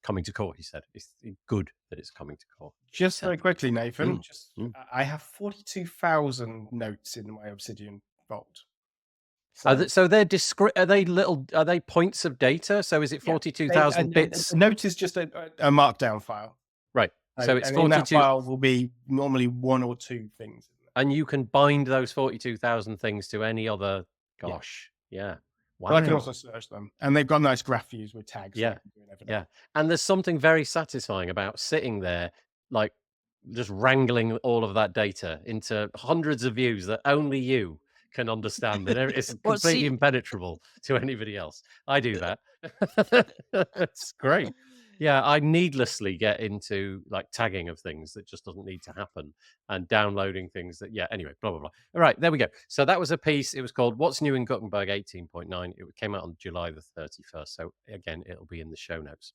coming to core, he said. It's good that it's coming to core. Just very quickly, Nathan. Mm. I have 42,000 notes in my Obsidian vault. So they're discrete. Are they points of data? So is it 42,000 bits? A note is just a markdown file. Right. So it's and 42. in that file will be normally one or two things. And you can bind those 42,000 things to any other. Gosh, yeah. Wow. But I can also search them, and they've got nice graph views with tags. Yeah, yeah. And there's something very satisfying about sitting there, like just wrangling all of that data into hundreds of views that only you can understand. That it's completely impenetrable to anybody else. I do that. It's great. Yeah, I needlessly get into like tagging of things that just doesn't need to happen, and downloading things that, anyway, blah, blah, blah. All right, there we go. So that was a piece. It was called What's New in Gutenberg 18.9. It came out on July the 31st. So again, it'll be in the show notes.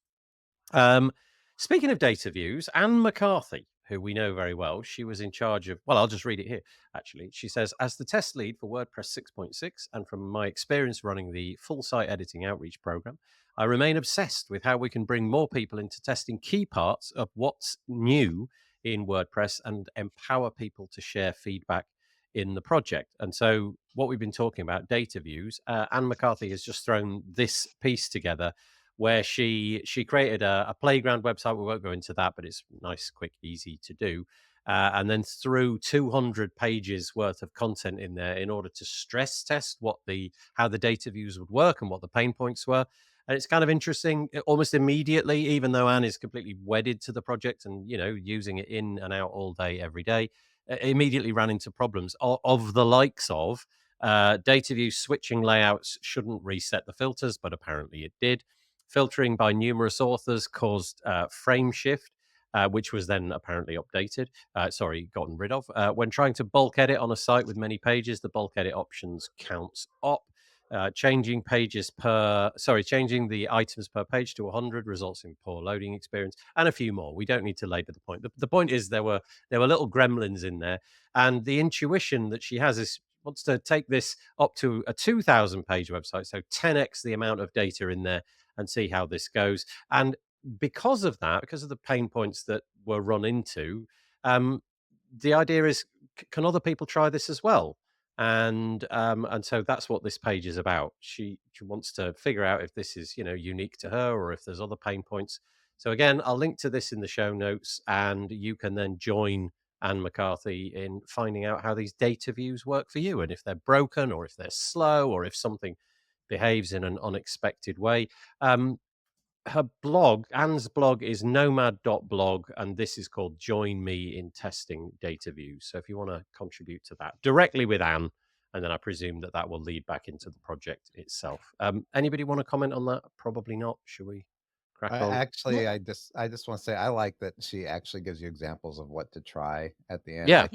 Speaking of data views, Anne McCarthy, who we know very well, she was in charge of, well, I'll just read it here, actually. She says, as the test lead for WordPress 6.6, and from my experience running the full site editing outreach program, I remain obsessed with how we can bring more people into testing key parts of what's new in WordPress and empower people to share feedback in the project. And so what we've been talking about, data views, Anne McCarthy has just thrown this piece together where she created a playground website. We won't go into that, but it's nice, quick, easy to do. And then threw 200 pages worth of content in there in order to stress test how the data views would work and what the pain points were. And it's kind of interesting, almost immediately, even though Anne is completely wedded to the project and, using it in and out all day, every day, immediately ran into problems of the likes of data view switching layouts shouldn't reset the filters, but apparently it did. Filtering by numerous authors caused frame shift, which was then apparently gotten rid of. When trying to bulk edit on a site with many pages, the bulk edit options counts op. Changing the items per page to 100 results in poor loading experience, and a few more. We don't need to labor the point. The point is there were little gremlins in there, and the intuition that she has is wants to take this up to a 2,000 page website, so 10x the amount of data in there, and see how this goes. And because of the pain points that were run into, the idea is, can other people try this as well? And so that's what this page is about. She wants to figure out if this is unique to her or if there's other pain points. So again, I'll link to this in the show notes, and you can then join Anne McCarthy in finding out how these data views work for you, and if they're broken or if they're slow or if something behaves in an unexpected way. Her blog, Anne's blog, is nomad.blog, and this is called Join Me in Testing Data Views. So if you want to contribute to that directly with Anne, and then I presume that will lead back into the project itself. Anybody want to comment on that? Probably not. Should we crack on? Actually, I just want to say I like that she actually gives you examples of what to try at the end. Yeah.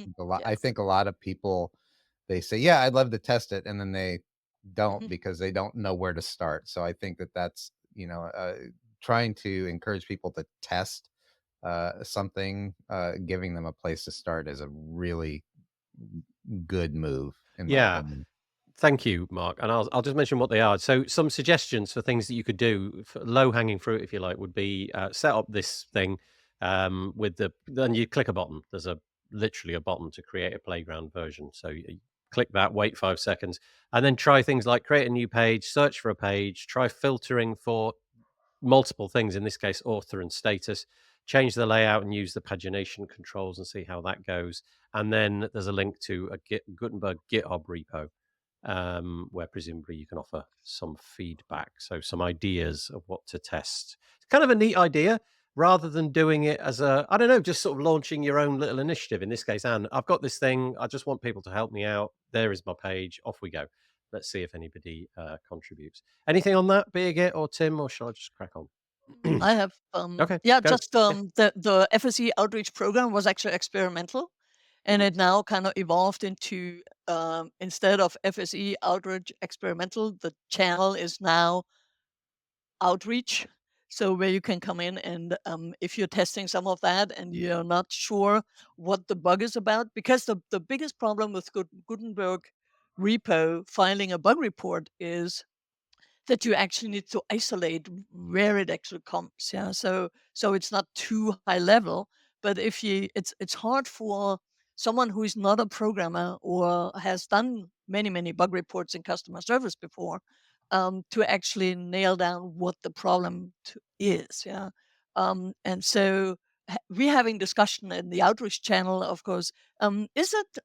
I think a lot of people, they say, yeah, I'd love to test it, and then they don't because they don't know where to start. So I think that's trying to encourage people to test something, giving them a place to start is a really good move. In my opinion. Thank you, Mark. And I'll just mention what they are. So some suggestions for things that you could do, for low-hanging fruit, if you like, would be set up this thing then you click a button. There's literally a button to create a playground version. So you click that, wait 5 seconds, and then try things like create a new page, search for a page, try filtering for multiple things, in this case, author and status, change the layout and use the pagination controls and see how that goes. And then there's a link to a Gutenberg GitHub repo, where presumably you can offer some feedback. So some ideas of what to test. It's kind of a neat idea, rather than doing it as just sort of launching your own little initiative. In this case, Anne, I've got this thing. I just want people to help me out. There is my page. Off we go. Let's see if anybody contributes. Anything on that, Birgit or Tim, or shall I just crack on? I have, Okay, yeah, go. just Yeah. the FSE outreach program was actually experimental, and it now kind of evolved into instead of FSE outreach experimental, the channel is now outreach. So where you can come in and if you're testing some of that and you're not sure what the bug is about, because the biggest problem with Gutenberg repo filing a bug report is that you actually need to isolate where it actually comes. Yeah, so it's not too high level, but if you, it's hard for someone who is not a programmer or has done many bug reports in customer service before to actually nail down what the problem is. Yeah, and so we're having discussion in the outreach channel, of course. Is it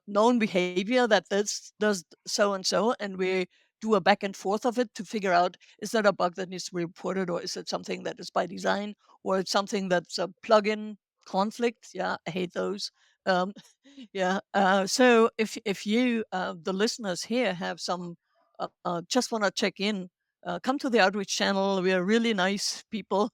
known behavior that this does so and so, and we do a back and forth of it to figure out, is that a bug that needs to be reported, or is it something that is by design, or it's something that's a plugin conflict? Yeah, I hate those. Um, yeah. So if you, the listeners here, have some, just want to check in, come to the outreach channel. We are really nice people.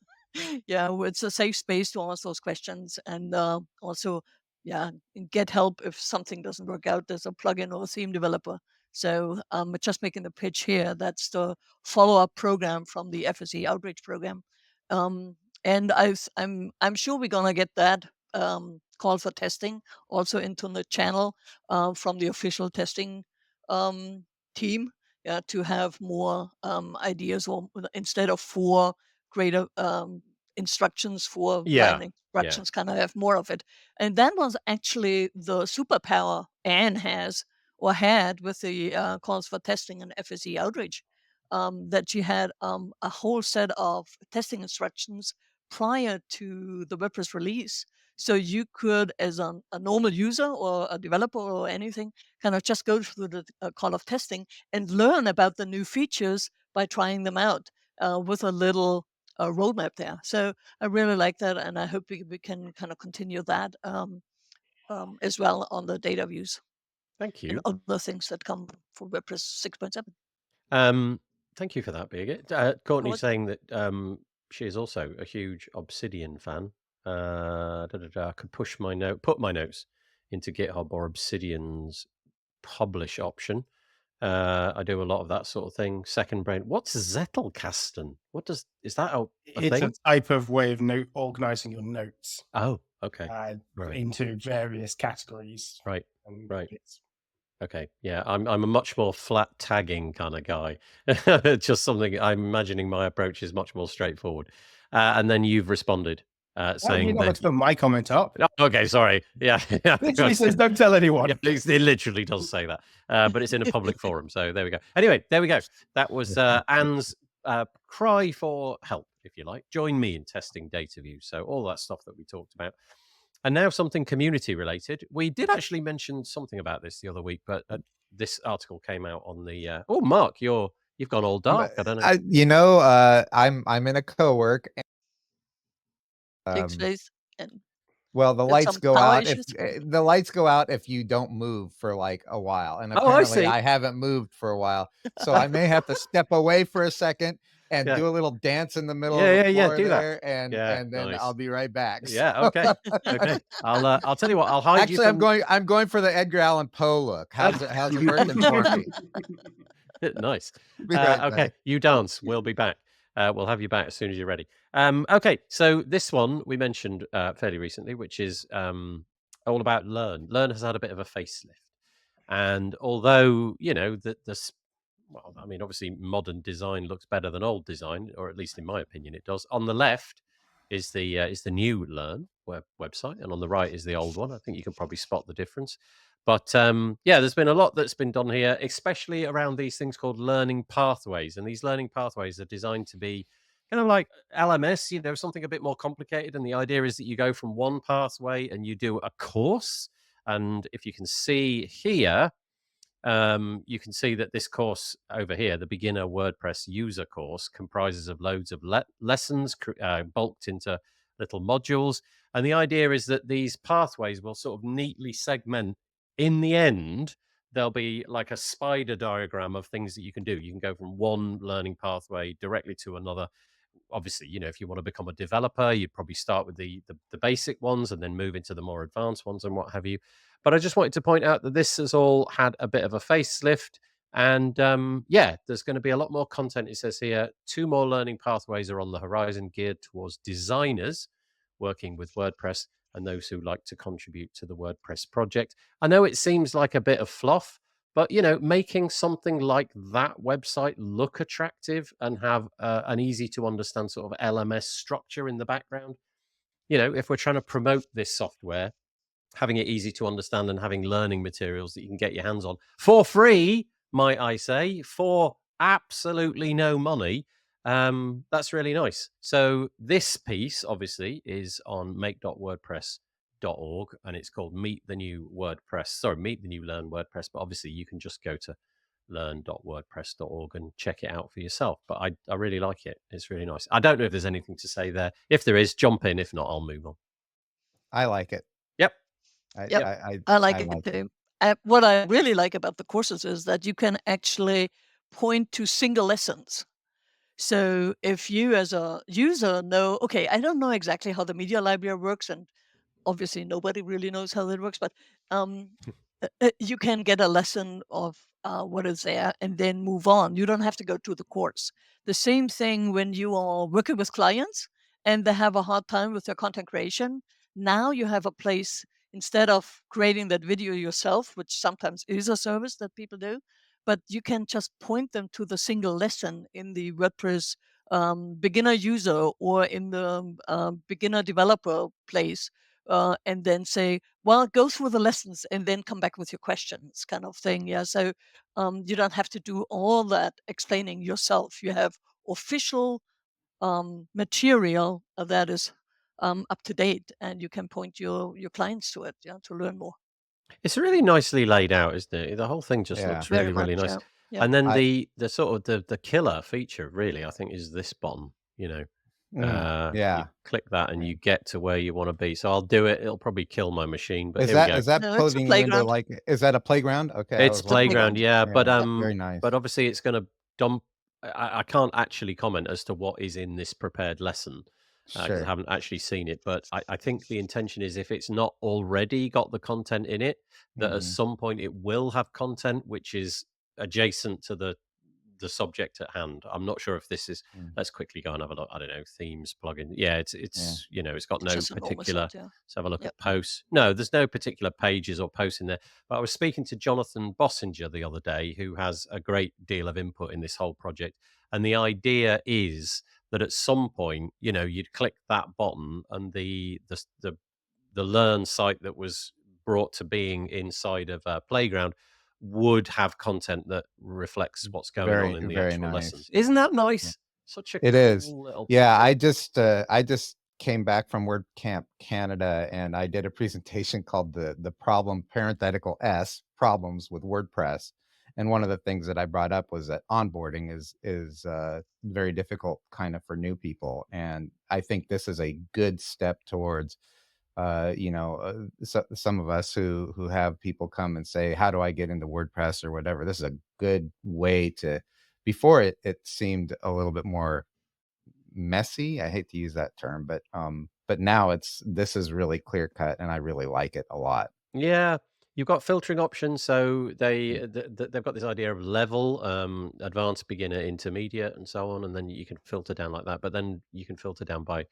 Yeah, it's a safe space to ask those questions, and also, yeah, get help if something doesn't work out. There's a plugin or a theme developer. So just making the pitch here. That's the follow-up program from the FSE outreach program, um, and I'm sure we're gonna get that call for testing also into the channel from the official testing team. Yeah, to have more ideas, or instead of 4 greater instructions, 4 Yeah. line Yeah. instructions, kind of have more of it. And that was actually the superpower Anne has or had with the calls for testing and FSE outreach, that she had a whole set of testing instructions prior to the WordPress release. So you could, as a normal user or a developer or anything, kind of just go through the call of testing and learn about the new features by trying them out with a little roadmap there. So I really like that, and I hope we can kind of continue that as well on the data views Thank and you. other things that come for WordPress 6.7. Thank you for that, Birgit. Oh, Courtney's what? saying that she is also a huge Obsidian fan. I could put my notes into GitHub or Obsidian's publish option. I do a lot of that sort of thing. Second brain. What's Zettelkasten? Is that a It's a thing? type of way of organizing your notes Oh, okay. Right. into various categories. Right. And Right. bits. Okay. Yeah, I'm a much more flat tagging kind of guy. Just something I'm imagining my approach is much more straightforward. And then you've responded Why have you saying not that. put my comment up? Oh, okay, sorry. Yeah. Literally says, don't tell anyone. Yeah, it literally does say that, but it's in a public forum, so there we go. Anyway, there we go. That was Anne's cry for help, if you like. Join me in testing data views. So all that stuff that we talked about. And now something community related. We did actually mention something about this the other week, but this article came out on the. Oh, Mark, you've gone all dark. I don't know. I'm in a co-work. Takes place and Well, the there's lights some go power out if issues. the lights go out if you don't move for like a while, and Oh, I apparently see. I haven't moved for a while, so I may have to step away for a second and Yeah. do a little dance in the middle Yeah, of yeah, the yeah, floor do that. there, and Yeah, then nice. I'll be right back. Yeah, okay, okay. I'll tell you what. I'll hide you. Actually, I'm going for the Edgar Allan Poe look. How's it working for me? Nice. Be right Okay, back. you dance. We'll be back. We'll have you back as soon as you're ready. Okay, so this one we mentioned fairly recently, which is all about Learn. Learn has had a bit of a facelift, and although this, well, I mean, obviously modern design looks better than old design, or at least in my opinion, it does. On the left is the new Learn website, and on the right is the old one. I think you can probably spot the difference. But yeah, there's been a lot that's been done here, especially around these things called learning pathways. And these learning pathways are designed to be kind of like LMS, something a bit more complicated. And the idea is that you go from one pathway and you do a course. And if you can see here, you can see that this course over here, the beginner WordPress user course, comprises of loads of lessons bulked into little modules. And the idea is that these pathways will sort of neatly segment. In the end, there'll be like a spider diagram of things that you can do. You can go from one learning pathway directly to another obviously, if you want to become a developer, you'd probably start with the basic ones and then move into the more advanced ones and what have you. But I just wanted to point out that this has all had a bit of a facelift. And there's going to be a lot more content. It says here, 2 more learning pathways are on the horizon geared towards designers working with WordPress and those who like to contribute to the WordPress project. I know it seems like a bit of fluff, but, making something like that website look attractive and have an easy to understand sort of LMS structure in the background, if we're trying to promote this software, having it easy to understand and having learning materials that you can get your hands on for free, might I say, for absolutely no money. That's really nice. So this piece obviously is on make.wordpress.org and it's called Meet the New Learn WordPress. But obviously you can just go to learn.wordpress.org and check it out for yourself. But I really like it. It's really nice. I don't know if there's anything to say there. If there is, jump in. If not, I'll move on. I like it. Yep. I like it too. What I really like about the courses is that you can actually point to single lessons. So if you as a user know, okay, I don't know exactly how the media library works, and obviously nobody really knows how that works, but you can get a lesson of what is there and then move on. You don't have to go to the course. The same thing when you are working with clients and they have a hard time with their content creation. Now you have a place, instead of creating that video yourself, which sometimes is a service that people do, but you can just point them to the single lesson in the WordPress beginner user or in the beginner developer place, and then say, well, go through the lessons and then come back with your questions, kind of thing. Yeah. So you don't have to do all that explaining yourself. You have official material that is up to date, and you can point your clients to it, to learn more. It's really nicely laid out, isn't it? The whole thing just looks Very really, really much, nice. yeah. And then the sort of the killer feature, really, I think, is this button. You click that and you get to where you want to be. So I'll do it. It'll probably kill my machine, but Is here we go. that No, it's a putting you into playground. like, is that a playground? Okay. It's playground, yeah. But very nice. but obviously it's going to dump. I can't actually comment as to what is in this prepared lesson because I haven't actually seen it. But I think the intention is, if it's not already got the content in it, that at some point it will have content which is adjacent to the subject at hand. I'm not sure if this is. Let's quickly go and have a look. I don't know, themes plugin. Yeah, it's it's got no particular. Let's have a look at posts. No, there's no particular pages or posts in there. But I was speaking to Jonathan Bossinger the other day, who has a great deal of input in this whole project, and the idea is that at some point, you'd click that button and the learn site that was brought to being inside of Playground would have content that reflects what's going on in the actual lessons. Isn't that nice? Such a cool little project. I just came back from WordCamp Canada and I did a presentation called the problem parenthetical S problems with WordPress. And one of the things that I brought up was that onboarding is very difficult kind of for new people. And I think this is a good step towards some of us who have people come and say, how do I get into WordPress or whatever? This is a good way to, before it seemed a little bit more messy. I hate to use that term, but now this is really clear cut and I really like it a lot. Yeah. You've got filtering options, so they've got this idea of level, advanced, beginner, intermediate, and so on, and then you can filter down like that. But then you can filter down by,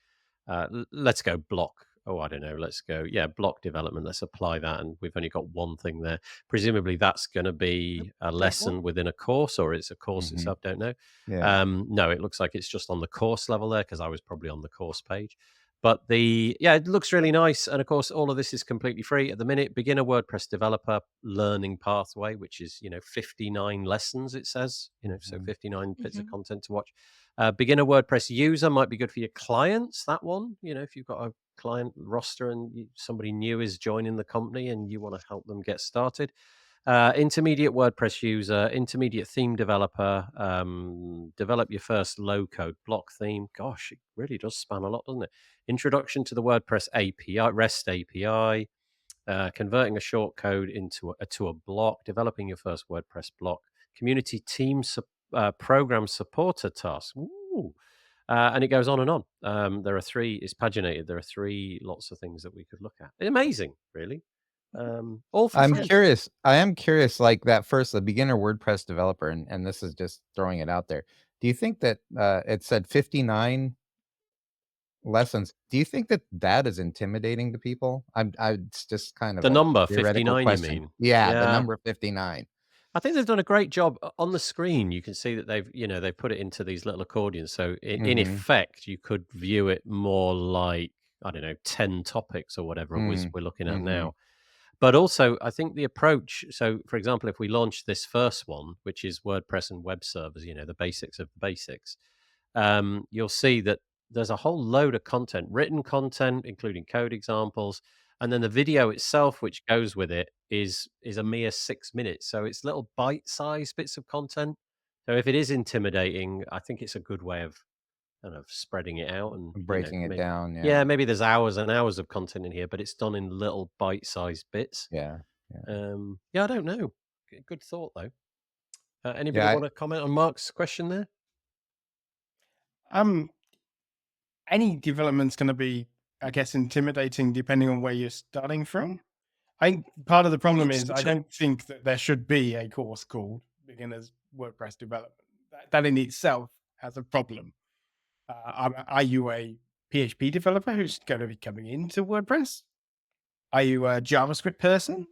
let's go block. Oh, I don't know. Let's go, block development. Let's apply that, and we've only got one thing there. Presumably, that's going to be a lesson within a course, or it's a course itself. Don't know. No, it looks like it's just on the course level there, because I was probably on the course page. But it looks really nice. And of course, all of this is completely free at the minute. Beginner WordPress developer learning pathway, which is, 59 lessons, it says, so 59 bits of content to watch. Beginner WordPress user might be good for your clients, that one. If you've got a client roster and somebody new is joining the company and you want to help them get started. Intermediate WordPress user, intermediate theme developer, develop your first low-code block theme. Gosh, it really does span a lot, doesn't it? Introduction to the WordPress API, REST API, converting a short code into a block, developing your first WordPress block, community team program supporter task. Ooh. And it goes on and on. There are three. It's paginated. There are three lots of things that we could look at. Amazing, really. All for I'm free. curious. I am curious, like the beginner WordPress developer, and this is just throwing it out there. Do you think that it said 59 lessons? Do you think that that is intimidating to people? It's just kind of The a number theoretical 59, you question. mean? Yeah, the Yeah. number 59. I think they've done a great job on the screen. You can see that they've put it into these little accordions. So in effect, you could view it more like, I don't know, 10 topics or whatever it was we're looking at now. But also, I think the approach. So, for example, if we launch this first one, which is WordPress and web servers, the basics of the basics, you'll see that there's a whole load of content, written content, including code examples, and then the video itself, which goes with it, is a mere 6 minutes. So it's little bite-sized bits of content. So if it is intimidating, I think it's a good way of kind of spreading it out and Breaking it down. yeah, maybe there's hours and hours of content in here, but it's done in little bite-sized bits. Yeah. I don't know. Good thought though. Anybody want to comment on Mark's question there? Any development's going to be, I guess, intimidating depending on where you're starting from. I think part of the problem is I don't think that there should be a course called Beginner's WordPress Development. That in itself has a problem. Are you a PHP developer who's going to be coming into WordPress? Are you a JavaScript person?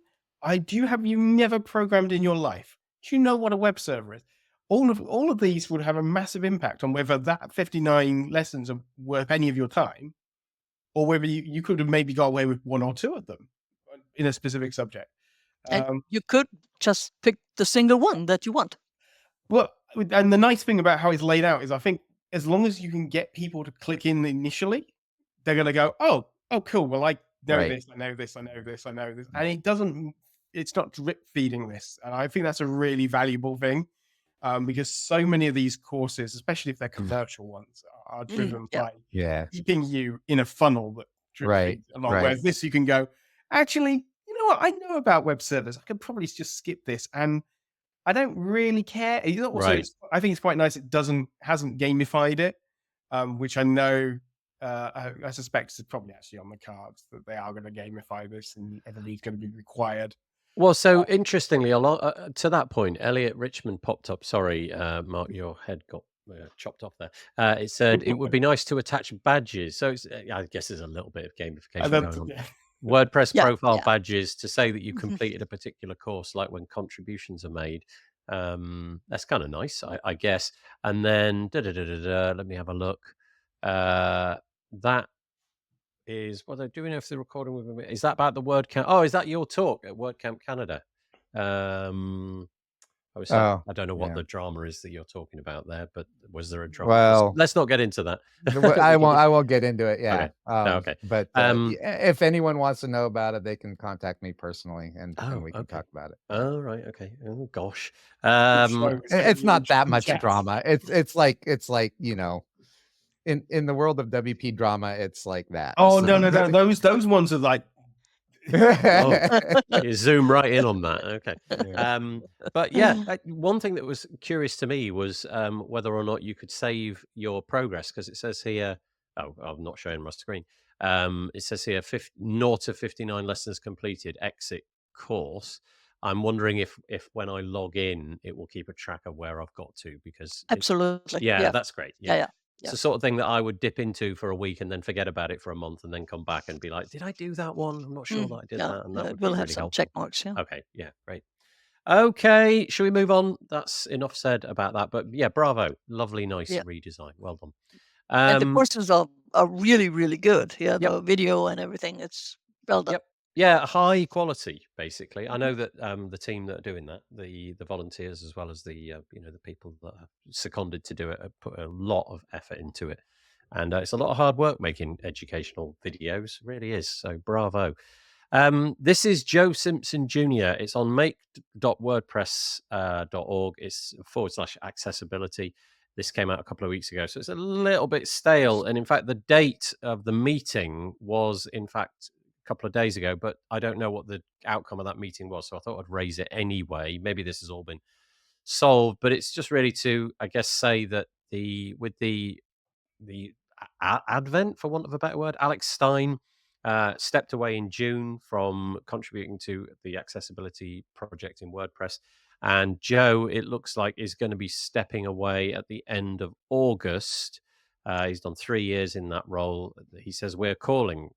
Have you never programmed in your life? Do you know what a web server is? All of these would have a massive impact on whether that 59 lessons are worth any of your time, or whether you could have maybe got away with one or two of them in a specific subject. And you could just pick the single one that you want. Well, and the nice thing about how it's laid out is I think as long as you can get people to click in initially, they're going to go, oh, cool. Well, I know this, I know this, I know this, I know this. And it's not drip feeding this. And I think that's a really valuable thing because so many of these courses, especially if they're commercial ones, are driven by keeping you in a funnel that drip feeds along. Whereas this, you can go, actually, you know what? I know about web servers. I could probably just skip this. And I don't really care. I think it's quite nice. It hasn't gamified it, which I know. I suspect is probably actually on the cards that they are going to gamify this, and everybody's going to be required. Well, so interestingly, to that point, Elliot Richmond popped up. Sorry, Mark, your head got chopped off there. It said it would be nice to attach badges. So I guess there's a little bit of gamification going on. WordPress profile badges to say that you completed a particular course, like when contributions are made. That's kind of nice, I guess. And then let me have a look. That is what they're doing if they're recording with me. Is that about the WordCamp? Oh, is that your talk at WordCamp Canada? I don't know what the drama is that you're talking about there, but was there a drama? Well, let's not get into that. I won't get into it. Yeah. Okay. But if anyone wants to know about it, they can contact me personally, and we can talk about it. Oh, right. Okay. Oh, gosh. It's not that much drama. It's like in the world of WP drama, it's like that. Oh, so. No. Those ones are like. You zoom right in on that. Okay. But yeah, one thing that was curious to me was whether or not you could save your progress, because it says here, I'm not showing my screen. It says here 0 to 59 lessons completed, exit course. I'm wondering if when I log in, it will keep a track of where I've got to, because absolutely. That's great. Yeah. It's the sort of thing that I would dip into for a week and then forget about it for a month and then come back and be like, did I do that one? I'm not sure that I did that. And that would we'll be have really some helpful. check marks. Yeah. Okay. Yeah. Great. Okay. Shall we move on? That's enough said about that. But yeah, bravo. Lovely, nice redesign. Well done. And the courses are really, really good. Yeah. The video and everything. It's well done. Yep. Yeah, high quality, basically. I know that the team that are doing that, the volunteers as well as the the people that are seconded to do it, have put a lot of effort into it, and it's a lot of hard work making educational videos. It really is. So bravo. This is Joe Simpson Jr. It's on make.wordpress.org. It's /accessibility. This came out a couple of weeks ago, so it's a little bit stale. And in fact, the date of the meeting was, in fact, couple of days ago, but I don't know what the outcome of that meeting was, so I thought I'd raise it anyway. Maybe this has all been solved, but it's just really to, I guess, say that with the advent, for want of a better word. Alex Stein stepped away in June from contributing to the accessibility project in WordPress. And Joe, it looks like, is going to be stepping away at the end of August. He's done 3 years in that role. He says, we're calling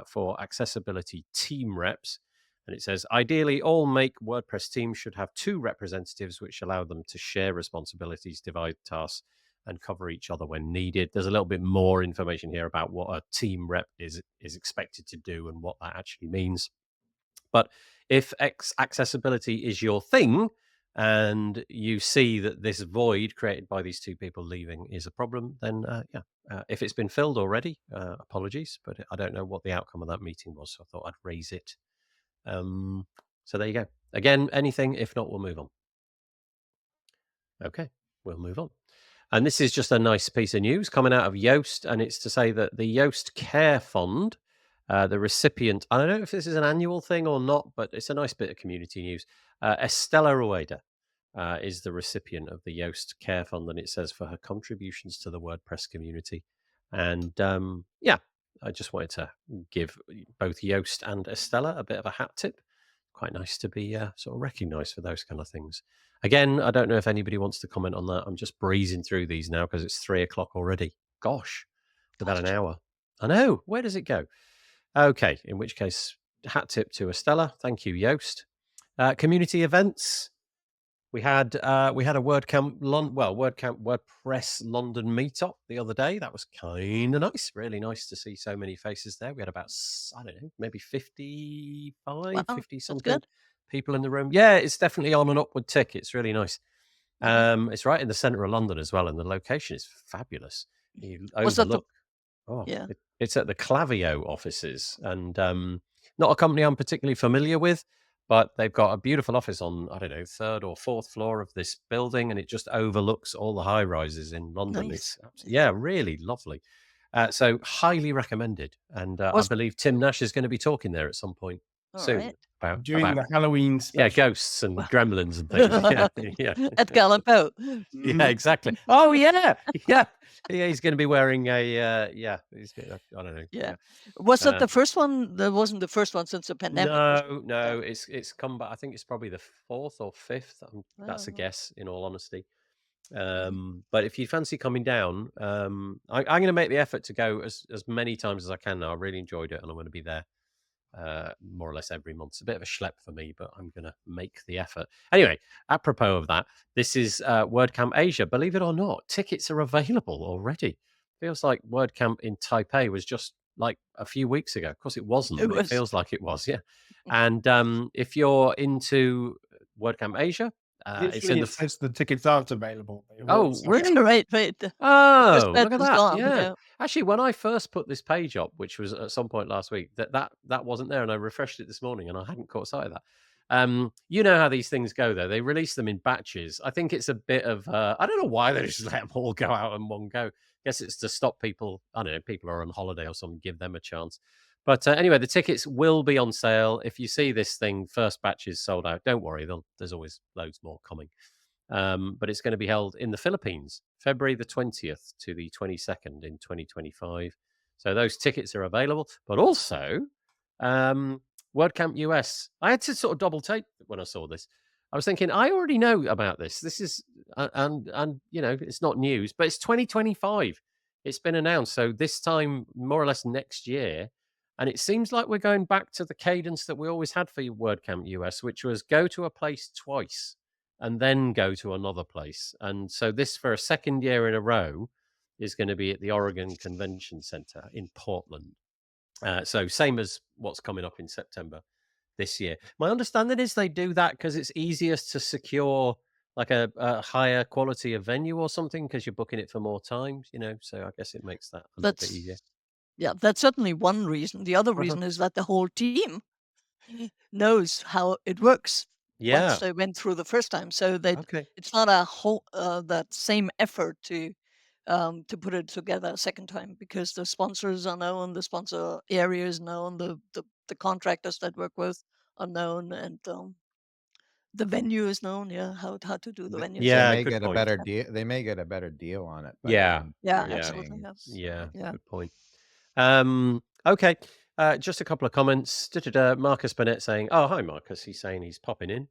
for accessibility team reps. And it says, ideally, all Make WordPress teams should have 2 representatives, which allow them to share responsibilities, divide tasks, and cover each other when needed. There's a little bit more information here about what a team rep is expected to do and what that actually means. But if accessibility is your thing, and you see that this void created by these 2 people leaving is a problem, then if it's been filled already, apologies, but I don't know what the outcome of that meeting was, so I thought I'd raise it. So there you go. Again, anything. If not, we'll move on. Okay, we'll move on. And this is just a nice piece of news coming out of Yoast, and it's to say that the Yoast Care Fund, the recipient, I don't know if this is an annual thing or not, but it's a nice bit of community news. Estella Rueda is the recipient of the Yoast Care Fund, and it says for her contributions to the WordPress community. And I just wanted to give both Yoast and Estella a bit of a hat tip. Quite nice to be sort of recognised for those kind of things. Again, I don't know if anybody wants to comment on that. I'm just breezing through these now because it's 3 o'clock already. Gosh, about an hour. I know. Where does it go? Okay, in which case, hat tip to Estella. Thank you, Yoast. Community events. We had a WordCamp WordPress London meetup the other day. That was kind of nice. Really nice to see so many faces there. We had about, I don't know, maybe 50 something people in the room. Yeah, it's definitely on an upward tick. It's really nice. It's right in the center of London as well, and the location is fabulous. You overlook. It's at the Clavio offices, and not a company I'm particularly familiar with. But they've got a beautiful office on, I don't know, 3rd or 4th floor of this building, and it just overlooks all the high rises in London. Nice. It's really lovely. So highly recommended. And I believe Tim Nash is going to be talking there at some point soon about the Halloween special. Ghosts and gremlins and things. Yeah. Edgar Allan Poe. Yeah, exactly. Oh yeah. He's going to be wearing a I don't know. Yeah. Was that the first one? That wasn't the first one since the pandemic. No. It's come back. I think it's probably the 4th or 5th. That's a guess, in all honesty. But if you fancy coming down, I'm going to make the effort to go as many times as I can now. I really enjoyed it, and I'm going to be there more or less every month. It's a bit of a schlep for me, but I'm going to make the effort. Anyway, apropos of that, this is WordCamp Asia. Believe it or not, tickets are available already. Feels like WordCamp in Taipei was just like a few weeks ago. Of course, it wasn't. It feels like it was, yeah. And if you're into WordCamp Asia, it's in the tickets aren't available. Really? Right. Oh, look at that. Yeah. Actually, when I first put this page up, which was at some point last week, that wasn't there, and I refreshed it this morning, and I hadn't caught sight of that. You know how these things go, though. They release them in batches. I think it's a bit of I don't know why they just let them all go out in one go. I guess it's to stop people. I don't know, people are on holiday or something, give them a chance. But anyway, the tickets will be on sale. If you see this thing, first batch is sold out. Don't worry, there's always loads more coming. But it's going to be held in the Philippines, February the 20th to the 22nd in 2025. So those tickets are available. But also, WordCamp US. I had to sort of double take when I saw this. I was thinking, I already know about this. This is, and it's not news, but it's 2025. It's been announced. So this time, more or less next year. And it seems like we're going back to the cadence that we always had for WordCamp US, which was go to a place twice and then go to another place. And so this, for a second year in a row, is going to be at the Oregon Convention Center in Portland. So same as what's coming up in September this year. My understanding is they do that because it's easiest to secure like a higher quality of venue or something because you're booking it for more times, so I guess it makes that a little bit easier. Yeah, that's certainly one reason. The other reason is that the whole team knows how it works. Yeah. Once they went through the first time, so it's not a whole that same effort to put it together a second time because the sponsors are known, the sponsor area is known, the contractors that work with are known, and the venue is known. Yeah, how to do the venues. Yeah, They may good get a point. better deal. They may get a better deal on it. By Yeah. them Yeah, Yeah. absolutely. saying, Yeah. Yeah, Yeah. good point. Okay. Just a couple of comments. Marcus Burnett saying, "Oh, hi, Marcus." He's saying he's popping in.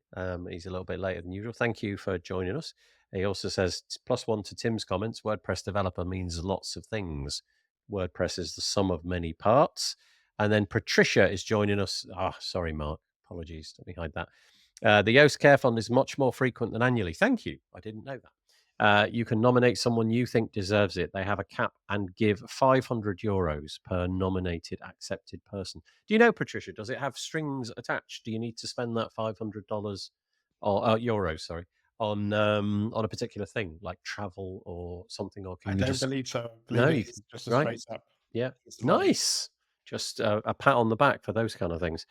He's a little bit later than usual. Thank you for joining us. He also says, +1 to Tim's comments. WordPress developer means lots of things. WordPress is the sum of many parts. And then Patricia is joining us. Sorry, Mark. Apologies. Let me hide that. The Yoast Care Fund is much more frequent than annually. Thank you. I didn't know that. You can nominate someone you think deserves it. They have a cap and give €500 per nominated accepted person. Do you know, Patricia, does it have strings attached? Do you need to spend that $500 or euros, sorry, on a particular thing like travel or something? Or I can you don't just believe so. I no? believe You it's just a right? straight up. Yeah, It's money. nice. Just a pat on the back for those kind of things.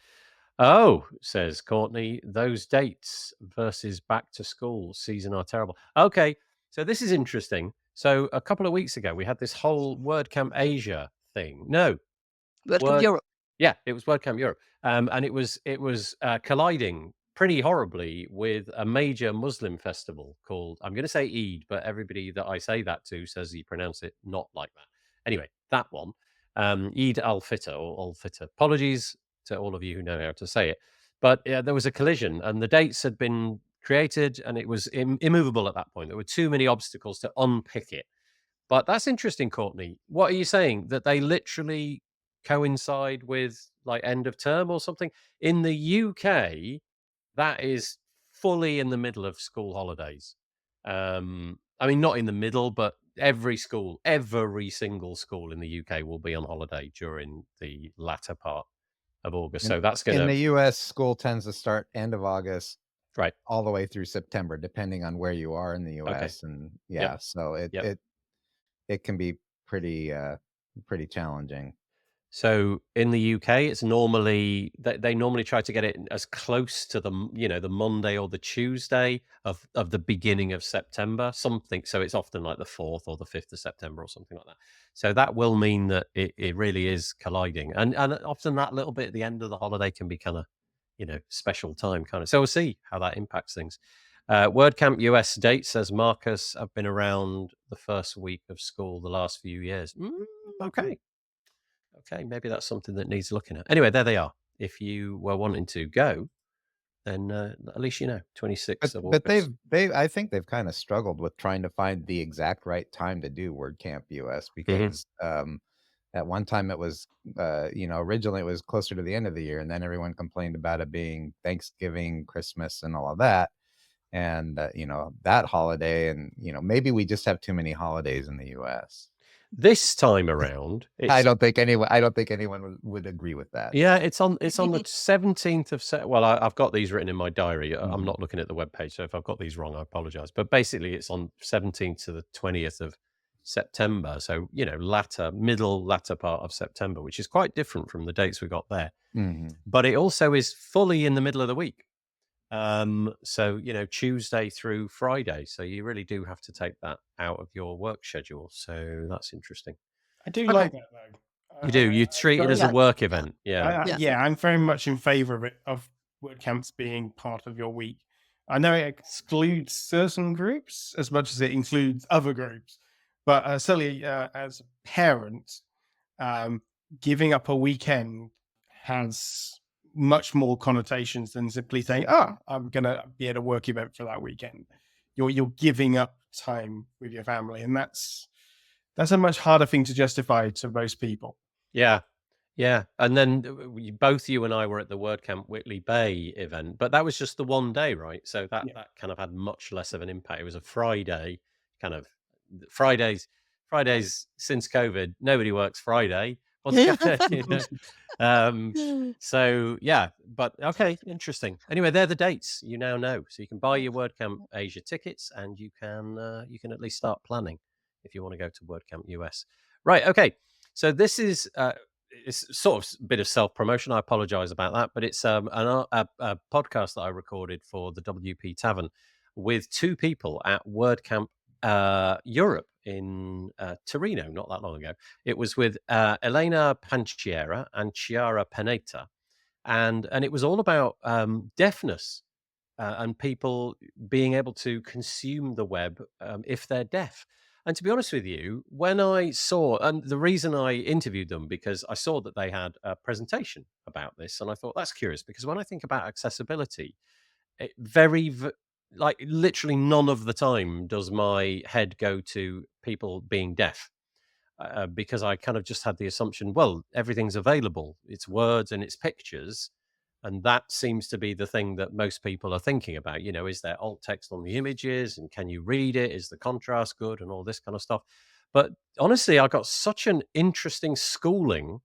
Oh, says Courtney, those dates versus back to school season are terrible. Okay, so this is interesting. So a couple of weeks ago, we had this whole WordCamp Asia thing. No, WordCamp Europe. yeah, it was WordCamp Europe, and it was colliding pretty horribly with a major Muslim festival called, I'm going to say Eid, but everybody that I say that to says you pronounce it not like that. Anyway, that one, Eid al-Fitr or al-Fitr. Apologies to all of you who know how to say it, but there was a collision, and the dates had been created, and it was immovable at that point. There were too many obstacles to unpick it. But that's interesting, Courtney. What are you saying? That they literally coincide with like end of term or something? In the UK, that is fully in the middle of school holidays. I mean, not in the middle, but every single school in the UK will be on holiday during the latter part of August. So that's going in to, the U.S., school tends to start end of August, right. all the way through September, depending on where you are in the Okay. U.S. And yeah, so it can be pretty challenging. So in the UK, it's normally they normally try to get it as close to the the Monday or the Tuesday of the beginning of September, something. So it's often like the 4th or the 5th of September or something like that. So that will mean that it really is colliding, and often that little bit at the end of the holiday can be kind of special time kind of. So we'll see how that impacts things. WordCamp US date says Marcus, I've been around the first week of school the last few years. Okay. Okay, maybe that's something that needs looking at. Anyway, there they are. If you were wanting to go, then at least 26th of But August. I think they've kind of struggled with trying to find the exact right time to do WordCamp US because at one time it was originally it was closer to the end of the year, and then everyone complained about it being Thanksgiving, Christmas, and all of that. And that holiday, and maybe we just have too many holidays in the US. This time around, I don't think anyone would agree with that. Yeah, it's on the 17th of September. Well, I've got these written in my diary. I'm not looking at the webpage, so if I've got these wrong, I apologize. But basically, it's on 17th to the 20th of September. So latter part of September, which is quite different from the dates we got there. But it also is fully in the middle of the week. So Tuesday through Friday. So you really do have to take that out of your work schedule. So that's interesting. I do like that though. You do. You treat it as a work event. Yeah. I'm very much in favor of it, of WordCamps being part of your week. I know it excludes certain groups as much as it includes other groups, but certainly as a parent, giving up a weekend has much more connotations than simply saying, I'm going to be at a work event for that weekend. You're giving up time with your family, and that's a much harder thing to justify to most people. Yeah. And then both you and I were at the WordCamp Whitley Bay event, but that was just the one day, right? So that kind of had much less of an impact. It was a Friday, kind of Fridays since COVID. Nobody works Friday. So yeah, but okay, interesting. Anyway, they're the dates. You now know, so you can buy your WordCamp Asia tickets, and you can at least start planning if you want to go to WordCamp US. Right. Okay. So this is it's sort of a bit of self-promotion. I apologize about that, but it's a podcast that I recorded for the WP Tavern with two people at WordCamp Europe in Torino not that long ago. It was with Elena Panciera and Chiara Panetta, and it was all about deafness and people being able to consume the web if they're deaf. And to be honest with you, when I saw, and the reason I interviewed them, because I saw that they had a presentation about this, and I thought that's curious, because when I think about accessibility, it like literally none of the time does my head go to people being deaf, because I kind of just had the assumption, well, everything's available. It's words and it's pictures. And that seems to be the thing that most people are thinking about. Is there alt text on the images, and can you read it? Is the contrast good, and all this kind of stuff? But honestly, I got such an interesting schooling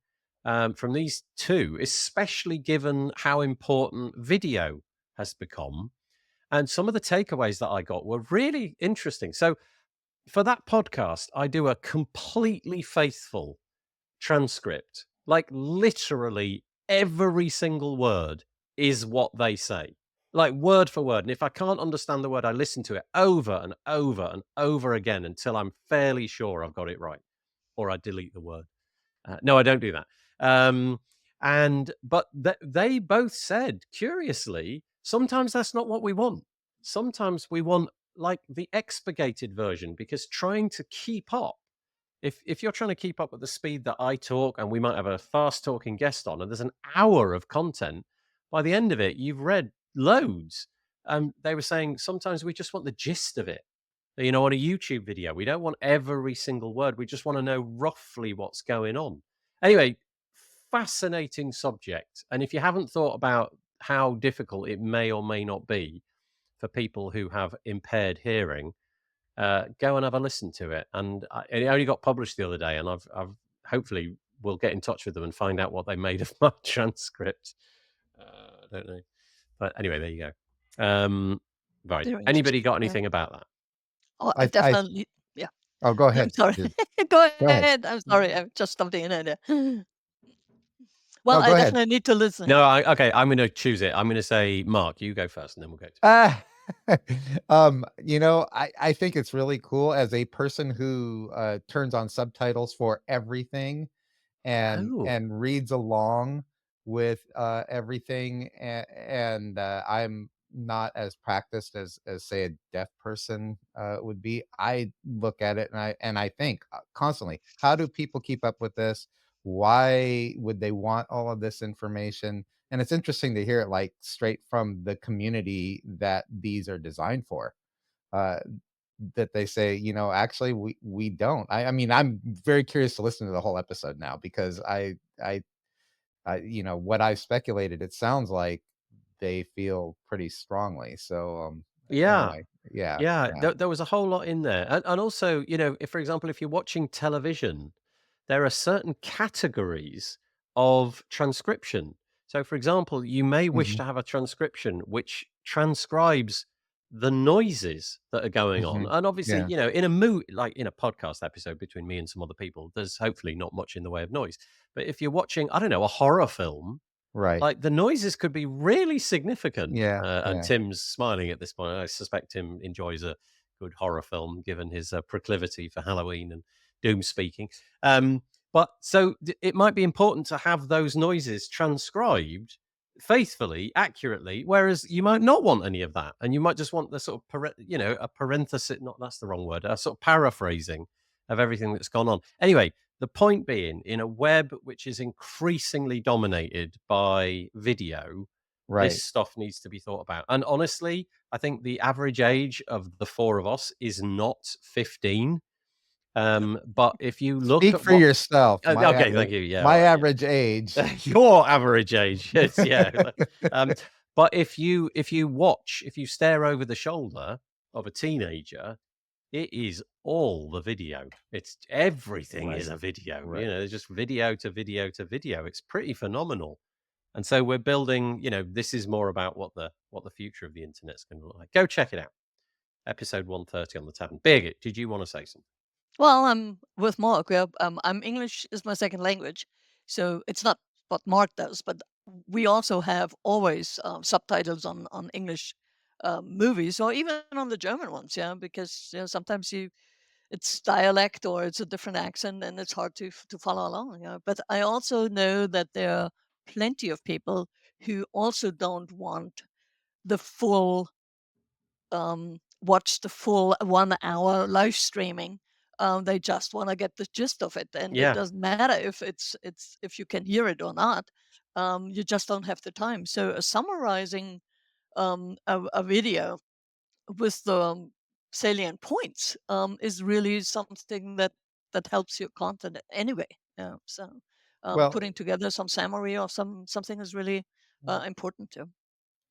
from these two, especially given how important video has become. And some of the takeaways that I got were really interesting. So for that podcast, I do a completely faithful transcript. Like literally every single word is what they say, like word for word. And if I can't understand the word, I listen to it over and over and over again until I'm fairly sure I've got it right, or I delete the word. No, I don't do that. But they both said, curiously, sometimes that's not what we want. Sometimes we want like the expurgated version, because trying to keep up, if you're trying to keep up with the speed that I talk, and we might have a fast talking guest on, and there's an hour of content, by the end of it, you've read loads. They were saying sometimes we just want the gist of it. On a YouTube video, we don't want every single word. We just want to know roughly what's going on. Anyway, fascinating subject. And if you haven't thought about how difficult it may or may not be for people who have impaired hearing, go and have a listen to it. And it only got published the other day, and I've hopefully will get in touch with them and find out what they made of my transcript. I don't know, but anyway, there you go. Right. Very Anybody got interesting. Yeah. anything about that? Oh, I definitely. Yeah. oh, go I'm ahead. sorry. Just Go go ahead. ahead. I'm sorry. I just jumped in there. Well, No, I go ahead. definitely need to listen. No, okay. I'm going to choose it. I'm going to say, Mark, you go first, and then we'll go to. Ah, I think it's really cool as a person who turns on subtitles for everything and Oh, reads along with everything, and I'm not as practiced as say a deaf person would be. I look at it and I think constantly, how do people keep up with this? Why would they want all of this information? And it's interesting to hear it like straight from the community that these are designed for. Uh, that they say, actually we don't. I mean, I'm very curious to listen to the whole episode now because what I've speculated, it sounds like they feel pretty strongly. So yeah. anyway, yeah, Yeah, yeah. there was a whole lot in there. And also, if, for example, if you're watching television, there are certain categories of transcription. So, for example, you may wish Hmm. to have a transcription which transcribes the noises that are going on. Hmm. And obviously, Yeah, in a like in a podcast episode between me and some other people, there's hopefully not much in the way of noise. But if you're watching, I don't know, a horror film, right. like the noises could be really significant. Yeah, And yeah. Tim's smiling at this point. I suspect Tim enjoys a good horror film, given his proclivity for Halloween and doom speaking. But so it might be important to have those noises transcribed faithfully, accurately, whereas you might not want any of that, and you might just want the sort of a parenthesis. Not that's the wrong word. A sort of paraphrasing of everything that's gone on. Anyway, the point being, in a web which is increasingly dominated by video, this Right. stuff needs to be thought about. And honestly, I think the average age of the four of us is not 15. But if you look Speak at for what, yourself. okay, thank you. Yeah, all My right, yeah. average age. Your average age, yes, yeah. Um, but if you stare over the shoulder of a teenager, it is all the video. It's everything is Right. a video. Right. There's just video to video to video. It's pretty phenomenal. And so we're building, this is more about what the future of the internet's going to look like. Go check it out. Episode 130 on the Tavern. Birgit, did you want to say something? Well, I'm with Mark. Yeah, I'm English is my second language, so it's not what Mark does, but we also have always subtitles on English movies or even on the German ones. Yeah, because sometimes it's dialect or it's a different accent and it's hard to follow along. Yeah, but I also know that there are plenty of people who also don't want the full watch the full 1 hour live streaming. They just want to get the gist of it, and it doesn't matter if if you can hear it or not. You just don't have the time. So summarizing a video with the salient points is really something that helps your content anyway. Yeah. So Well, putting together some summary or something is really important too.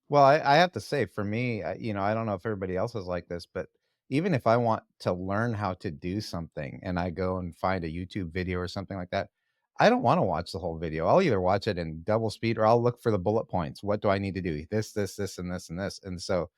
well, I have to say, for me, I don't know if everybody else is like this, but even if I want to learn how to do something and I go and find a YouTube video or something like that, I don't want to watch the whole video. I'll either watch it in double speed or I'll look for the bullet points. What do I need to do? This, and this, and this. And so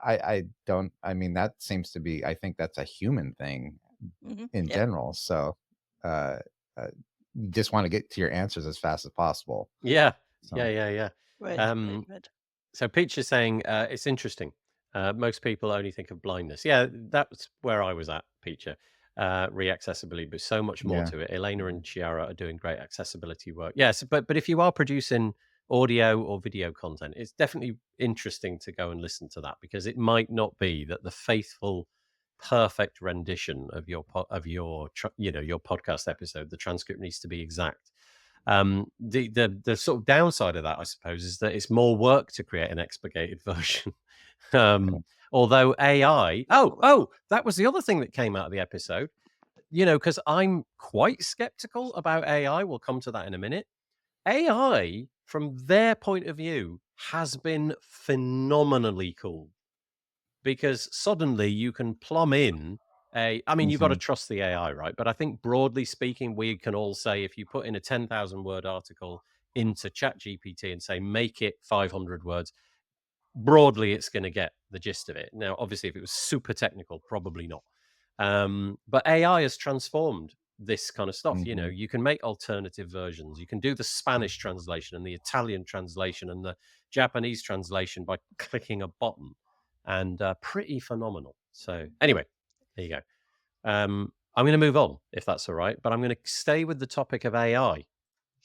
I don't, I mean, that seems to be, I think that's a human thing in Yeah. general. So uh, you just want to get to your answers as fast as possible. Yeah. So, Yeah. Right. Right. So Peach is saying it's interesting. Most people only think of blindness. Yeah, that's where I was at, Peacher. Re-accessibility, but so much more yeah. to it. Elena and Chiara are doing great accessibility work. Yes, but if you are producing audio or video content, it's definitely interesting to go and listen to that, because it might not be that the faithful, perfect rendition of your your podcast episode, the transcript needs to be exact. The sort of downside of that, I suppose, is that it's more work to create an expurgated version. Although AI, that was the other thing that came out of the episode, because I'm quite skeptical about AI. We'll come to that in a minute. AI, from their point of view, has been phenomenally cool, because suddenly you can plumb in you've got to trust the AI, right? But I think broadly speaking, we can all say, if you put in a 10,000 word article into ChatGPT and say, make it 500 words, broadly, it's going to get the gist of it. Now, obviously, if it was super technical, probably not. But AI has transformed this kind of stuff. You can make alternative versions. You can do the Spanish translation and the Italian translation and the Japanese translation by clicking a button, and pretty phenomenal. So anyway, there you go. I'm going to move on, if that's all right, but I'm going to stay with the topic of AI.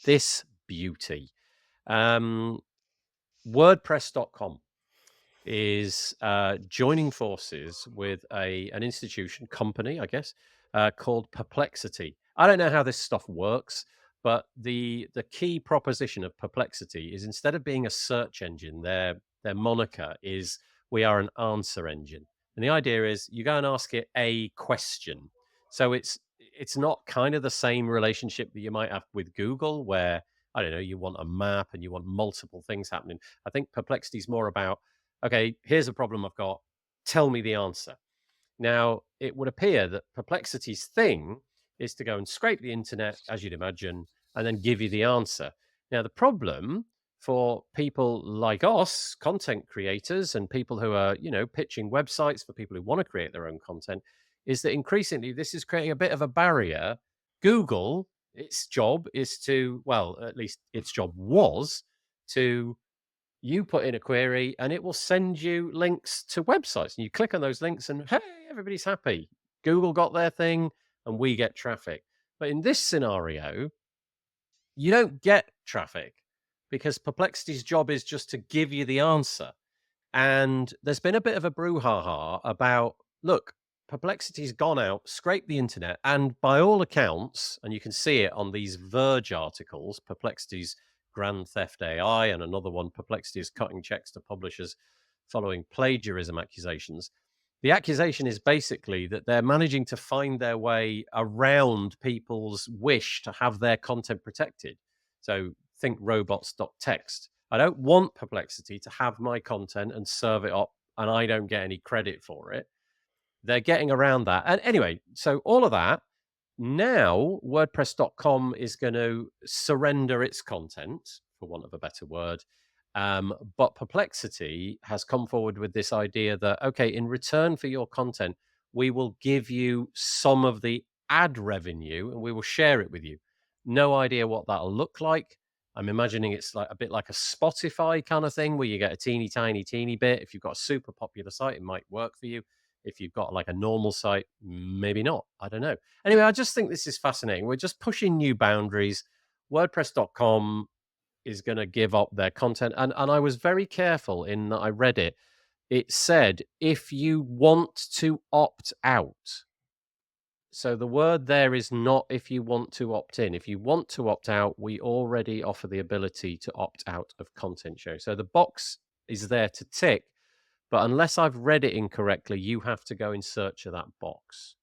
This beauty. WordPress.com is joining forces with an institution, company, I guess, called Perplexity. I don't know how this stuff works, but the key proposition of Perplexity is, instead of being a search engine, their moniker is, we are an answer engine. And the idea is you go and ask it a question. So it's not kind of the same relationship that you might have with Google, where, I don't know, you want a map and you want multiple things happening. I think Perplexity is more about, okay, here's a problem I've got, tell me the answer. Now, it would appear that Perplexity's thing is to go and scrape the internet, as you'd imagine, and then give you the answer. Now, the problem for people like us, content creators, and people who are, pitching websites for people who want to create their own content, is that increasingly this is creating a bit of a barrier. Google, its job is to, well, at least its job was to, you put in a query and it will send you links to websites, and you click on those links and hey, everybody's happy. Google got their thing and we get traffic. But in this scenario, you don't get traffic, because Perplexity's job is just to give you the answer. And there's been a bit of a brouhaha about, look, Perplexity's gone out, scraped the internet, and by all accounts, and you can see it on these Verge articles, Perplexity's Grand Theft AI, and another one, Perplexity is cutting checks to publishers following plagiarism accusations. The accusation is basically that they're managing to find their way around people's wish to have their content protected. So think robots.txt. I don't want Perplexity to have my content and serve it up, and I don't get any credit for it. They're getting around that. And anyway, so all of that, now WordPress.com is going to surrender its content, for want of a better word. But Perplexity has come forward with this idea that, okay, in return for your content, we will give you some of the ad revenue and we will share it with you. No idea what that'll look like. I'm imagining it's like a bit like a Spotify kind of thing, where you get a teeny bit. If you've got a super popular site, it might work for you. If you've got like a normal site, maybe not. I don't know. Anyway, I just think this is fascinating. We're just pushing new boundaries. WordPress.com is going to give up their content. And I was very careful in that I read it. It said, if you want to opt out. So the word there is not if you want to opt in. If you want to opt out, we already offer the ability to opt out of content sharing. So the box is there to tick, but unless I've read it incorrectly, you have to go in search of that box.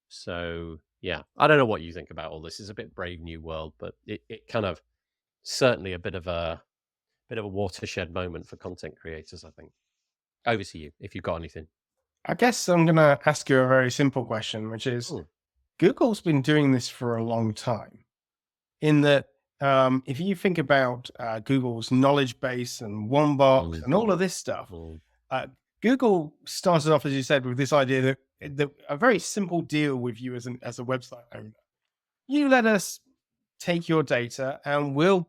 So yeah, I don't know what you think about all this. It's a bit brave new world, but it kind of certainly a bit of a watershed moment for content creators, I think. Over to you if you've got anything. I guess I'm going to ask you a very simple question, which is Google's been doing this for a long time. In that, if you think about Google's knowledge base and one box and all of this stuff, Google started off, as you said, with this idea that a very simple deal with you as a website owner. You let us take your data and we'll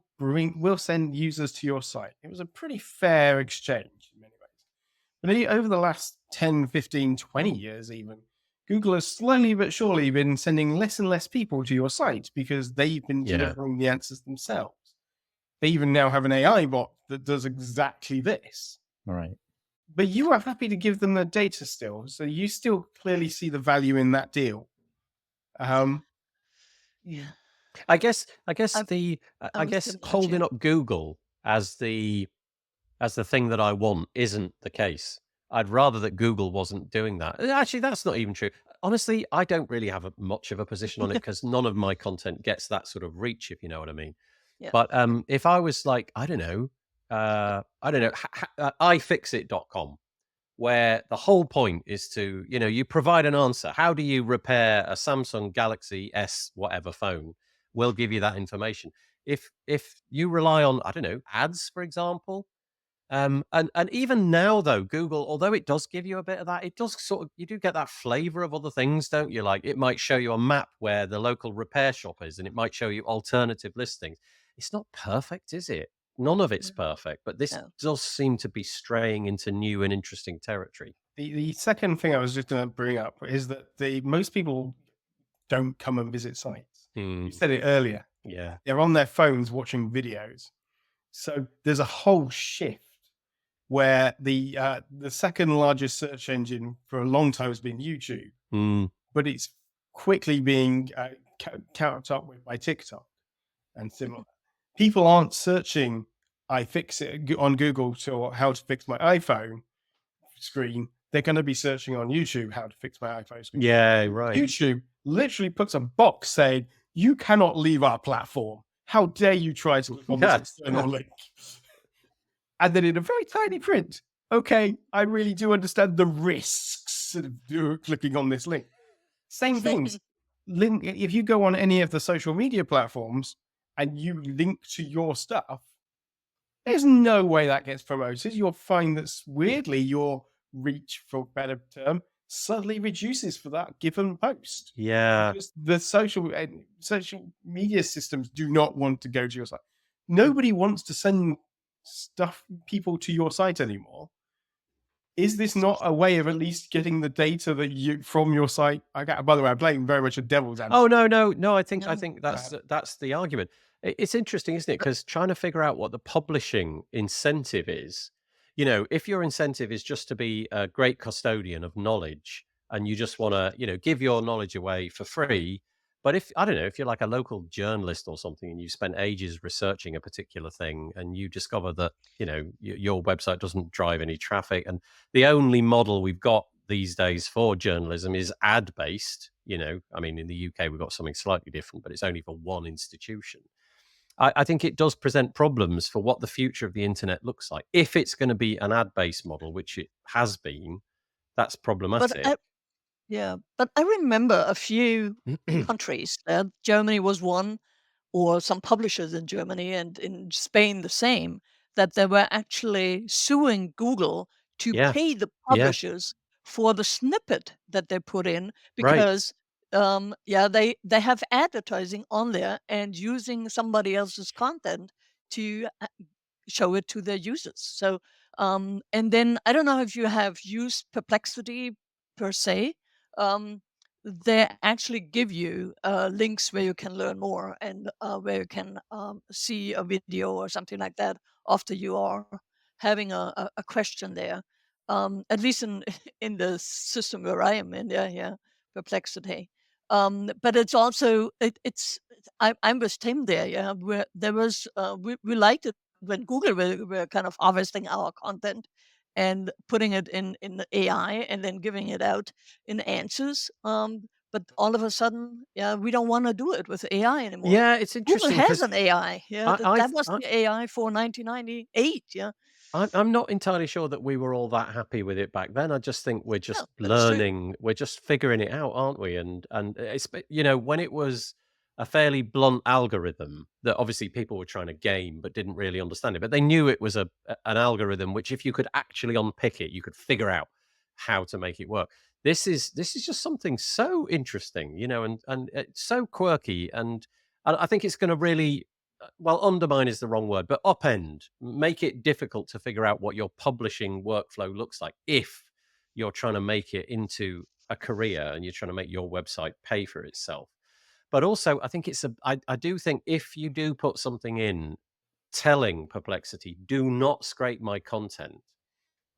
send users to your site. It was a pretty fair exchange in many ways. But over the last 10, 15, 20 years even, Google has slowly but surely been sending less and less people to your site because they've been delivering the answers themselves. They even now have an AI bot that does exactly this. All right. But you are happy to give them the data still. So you still clearly see the value in that deal. Yeah. I guess holding up Google as the thing that I want isn't the case. I'd rather that Google wasn't doing that. Actually, that's not even true. Honestly, I don't really have much of a position on it because none of my content gets that sort of reach, if you know what I mean. Yeah. But if I was like, I don't know, iFixit.com, where the whole point is to, you provide an answer. How do you repair a Samsung Galaxy S whatever phone? We'll give you that information. If you rely on, I don't know, ads, for example, and even now though, Google, although it does give you a bit of that, it does you do get that flavor of other things, don't you? Like it might show you a map where the local repair shop is, and it might show you alternative listings. It's not perfect, is it? None of it's perfect, but this does seem to be straying into new and interesting territory. The second thing I was just going to bring up is that most people don't come and visit sites. You said it earlier. Yeah. They're on their phones watching videos. So there's a whole shift where the second largest search engine for a long time has been YouTube, but it's quickly being caught up with by TikTok and similar. People aren't searching iFixit on Google to how to fix my iPhone screen. They're going to be searching on YouTube how to fix my iPhone screen. Yeah, right. YouTube literally puts a box saying, you cannot leave our platform. How dare you try to click on this external link? And then in a very tiny print, okay, I really do understand the risks of clicking on this link. Same things. If you go on any of the social media platforms and you link to your stuff, there's no way that gets promoted. You'll find that weirdly your reach, for better term, suddenly reduces for that given post. Yeah. Because the social media systems do not want to go to your site. Nobody wants to send people to your site anymore. Is this not a way of at least getting the data that from your site? By the way, I'm playing very much a devil's advocate. Oh no. I think that's the argument. It's interesting, isn't it? Because trying to figure out what the publishing incentive is. If your incentive is just to be a great custodian of knowledge, and you just want to, give your knowledge away for free. But if you're like a local journalist or something, and you spent ages researching a particular thing, and you discover that your website doesn't drive any traffic, and the only model we've got these days for journalism is ad based. I mean, in the UK we've got something slightly different, but it's only for one institution. I think it does present problems for what the future of the internet looks like. If it's going to be an ad based model, which it has been, that's problematic. But I remember a few countries. Germany was one, or some publishers in Germany, and in Spain the same, that they were actually suing Google to pay the publishers for the snippet that they put in, because they have advertising on there and using somebody else's content to show it to their users. So and then I don't know if you have used Perplexity per se. they actually give you links where you can learn more and where you can see a video or something like that after you are having a question there. At least in in the system where I am in, yeah, Perplexity. But it's also I'm with Tim there, yeah. Where there was we liked it when Google were kind of harvesting our content and putting it in the AI and then giving it out in answers. But all of a sudden, yeah, we don't want to do it with AI anymore. Yeah, it's Google interesting has because an AI. Yeah, that I've was the AI for 1998. Yeah, I'm not entirely sure that we were all that happy with it back then. I just think we're just no, that's true. learning, we're just figuring it out, aren't we? And it's, you know, when it was a fairly blunt algorithm that obviously people were trying to game but didn't really understand it, but they knew it was an algorithm which, if you could actually unpick it, you could figure out how to make it work. This is just something so interesting, you know, and it's so quirky, and I think it's going to really, well, undermine is the wrong word, but upend, make it difficult to figure out what your publishing workflow looks like if you're trying to make it into a career and you're trying to make your website pay for itself. But also, I think I do think if you do put something in telling Perplexity, do not scrape my content,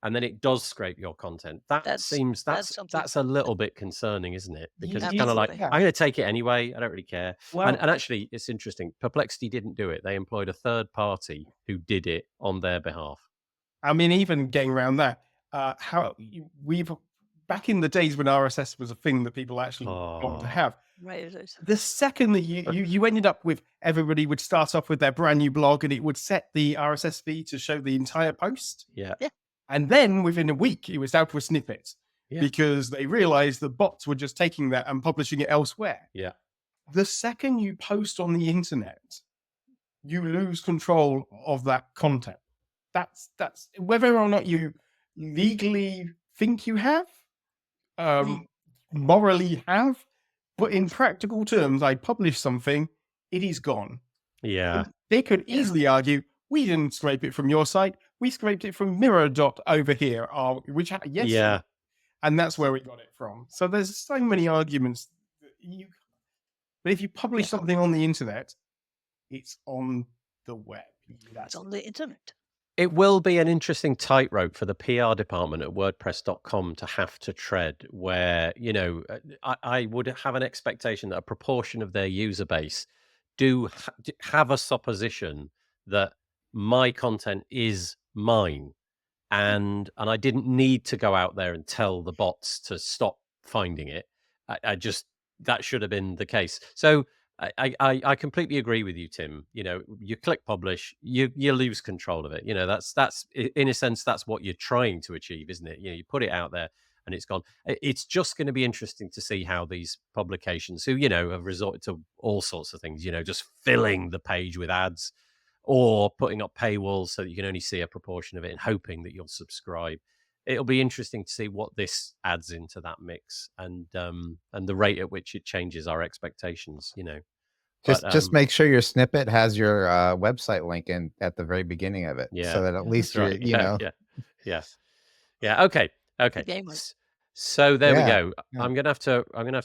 and then it does scrape your content, that seems that's something that's a little bit concerning, isn't it? Because it's Yeah. kind of like, Absolutely. I'm going to take it anyway. I don't really care. Well, And actually, it's interesting. Perplexity didn't do it. They employed a third party who did it on their behalf. I mean, even getting around that, we've back in the days when RSS was a thing that people actually wanted to have. Right, it is. The second that you ended up with, everybody would start off with their brand new blog, and it would set the RSS feed to show the entire post. Yeah. And then within a week, it was down to a snippet because they realized the bots were just taking that and publishing it elsewhere. Yeah. The second you post on the internet, you lose control of that content. That's whether or not you legally think you have, morally have, but in practical terms, I publish something, it is gone. Yeah. They could easily argue, we didn't scrape it from your site, we scraped it from Mirror dot over here, which Yeah. and that's where we got it from. So there's so many arguments. But if you publish something on the internet, it's on the web. It's on the internet. It will be an interesting tightrope for the PR department at WordPress.com to have to tread, where, you know, I would have an expectation that a proportion of their user base do have a supposition that my content is mine, and I didn't need to go out there and tell the bots to stop finding it. I just, that should have been the case. So I completely agree with you, Tim. You know, you click publish, you lose control of it. You know, that's in a sense, that's what you're trying to achieve, isn't it? You know, you put it out there and it's gone. It's just going to be interesting to see how these publications, who, you know, have resorted to all sorts of things, you know, just filling the page with ads or putting up paywalls so that you can only see a proportion of it and hoping that you'll subscribe. It'll be interesting to see what this adds into that mix, and the rate at which it changes our expectations, you know. Just make sure your snippet has your website link in at the very beginning of it, so that at least you're, right. you know. Yeah. Okay. So there we go. Yeah. I'm gonna have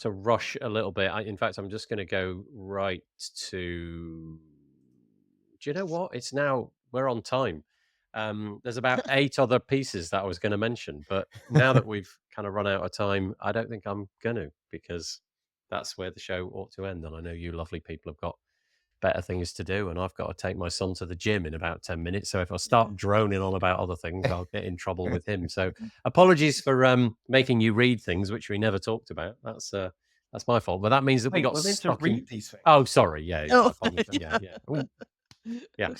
to rush a little bit. In fact, I'm just gonna go right to. Do you know what? We're on time. There's about 8 other pieces that I was going to mention, but now that we've kind of run out of time, I don't think I'm going to, because that's where the show ought to end. And I know you lovely people have got better things to do, and I've got to take my son to the gym in about 10 minutes. So if I start droning on about other things, I'll get in trouble with him. So apologies for making you read things which we never talked about. That's my fault. But that means that we got stuck to read these things. Oh, sorry. Yeah. Oh, Yeah.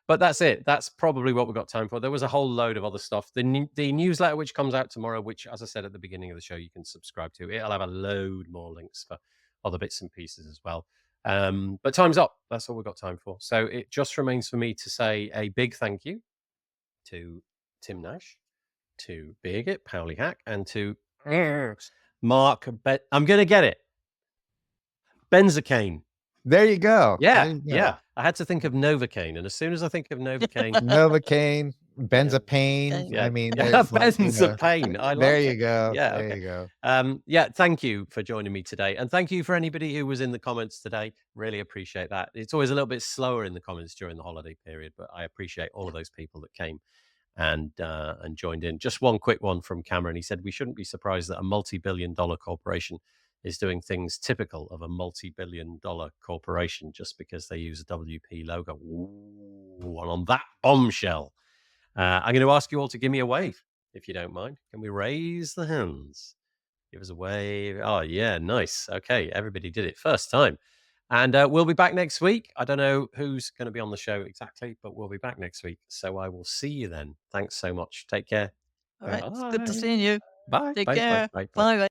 But that's it. That's probably what we've got time for. There was a whole load of other stuff. The newsletter, which comes out tomorrow, which, as I said at the beginning of the show, you can subscribe to. It'll have a load more links for other bits and pieces as well. But time's up. That's all we've got time for. So it just remains for me to say a big thank you to Tim Nash, to Birgit Pauli-Hack, and to Mark. I'm going to get it. Benzocaine. There you go. Yeah. I had to think of Novocaine, and as soon as I think of Novocaine, Novocaine, Ben's a pain. Okay. I mean, Yeah, there's like, Ben's a pain. I there like you it. go. Yeah, There okay. you go. Yeah, thank you for joining me today. And thank you for anybody who was in the comments today. Really appreciate that. It's always a little bit slower in the comments during the holiday period, but I appreciate all of those people that came and joined in. Just one quick one from Cameron. He said, we shouldn't be surprised that a multi-billion-dollar corporation is doing things typical of a multi-billion-dollar corporation just because they use a WP logo. Ooh, and on that bombshell, I'm going to ask you all to give me a wave, if you don't mind. Can we raise the hands? Give us a wave. Oh, yeah, nice. Okay, everybody did it first time. And we'll be back next week. I don't know who's going to be on the show exactly, but we'll be back next week. So I will see you then. Thanks so much. Take care. All right. It's good to Bye. see you. Bye. Take Bye. Bye. care. Bye. Bye. Bye.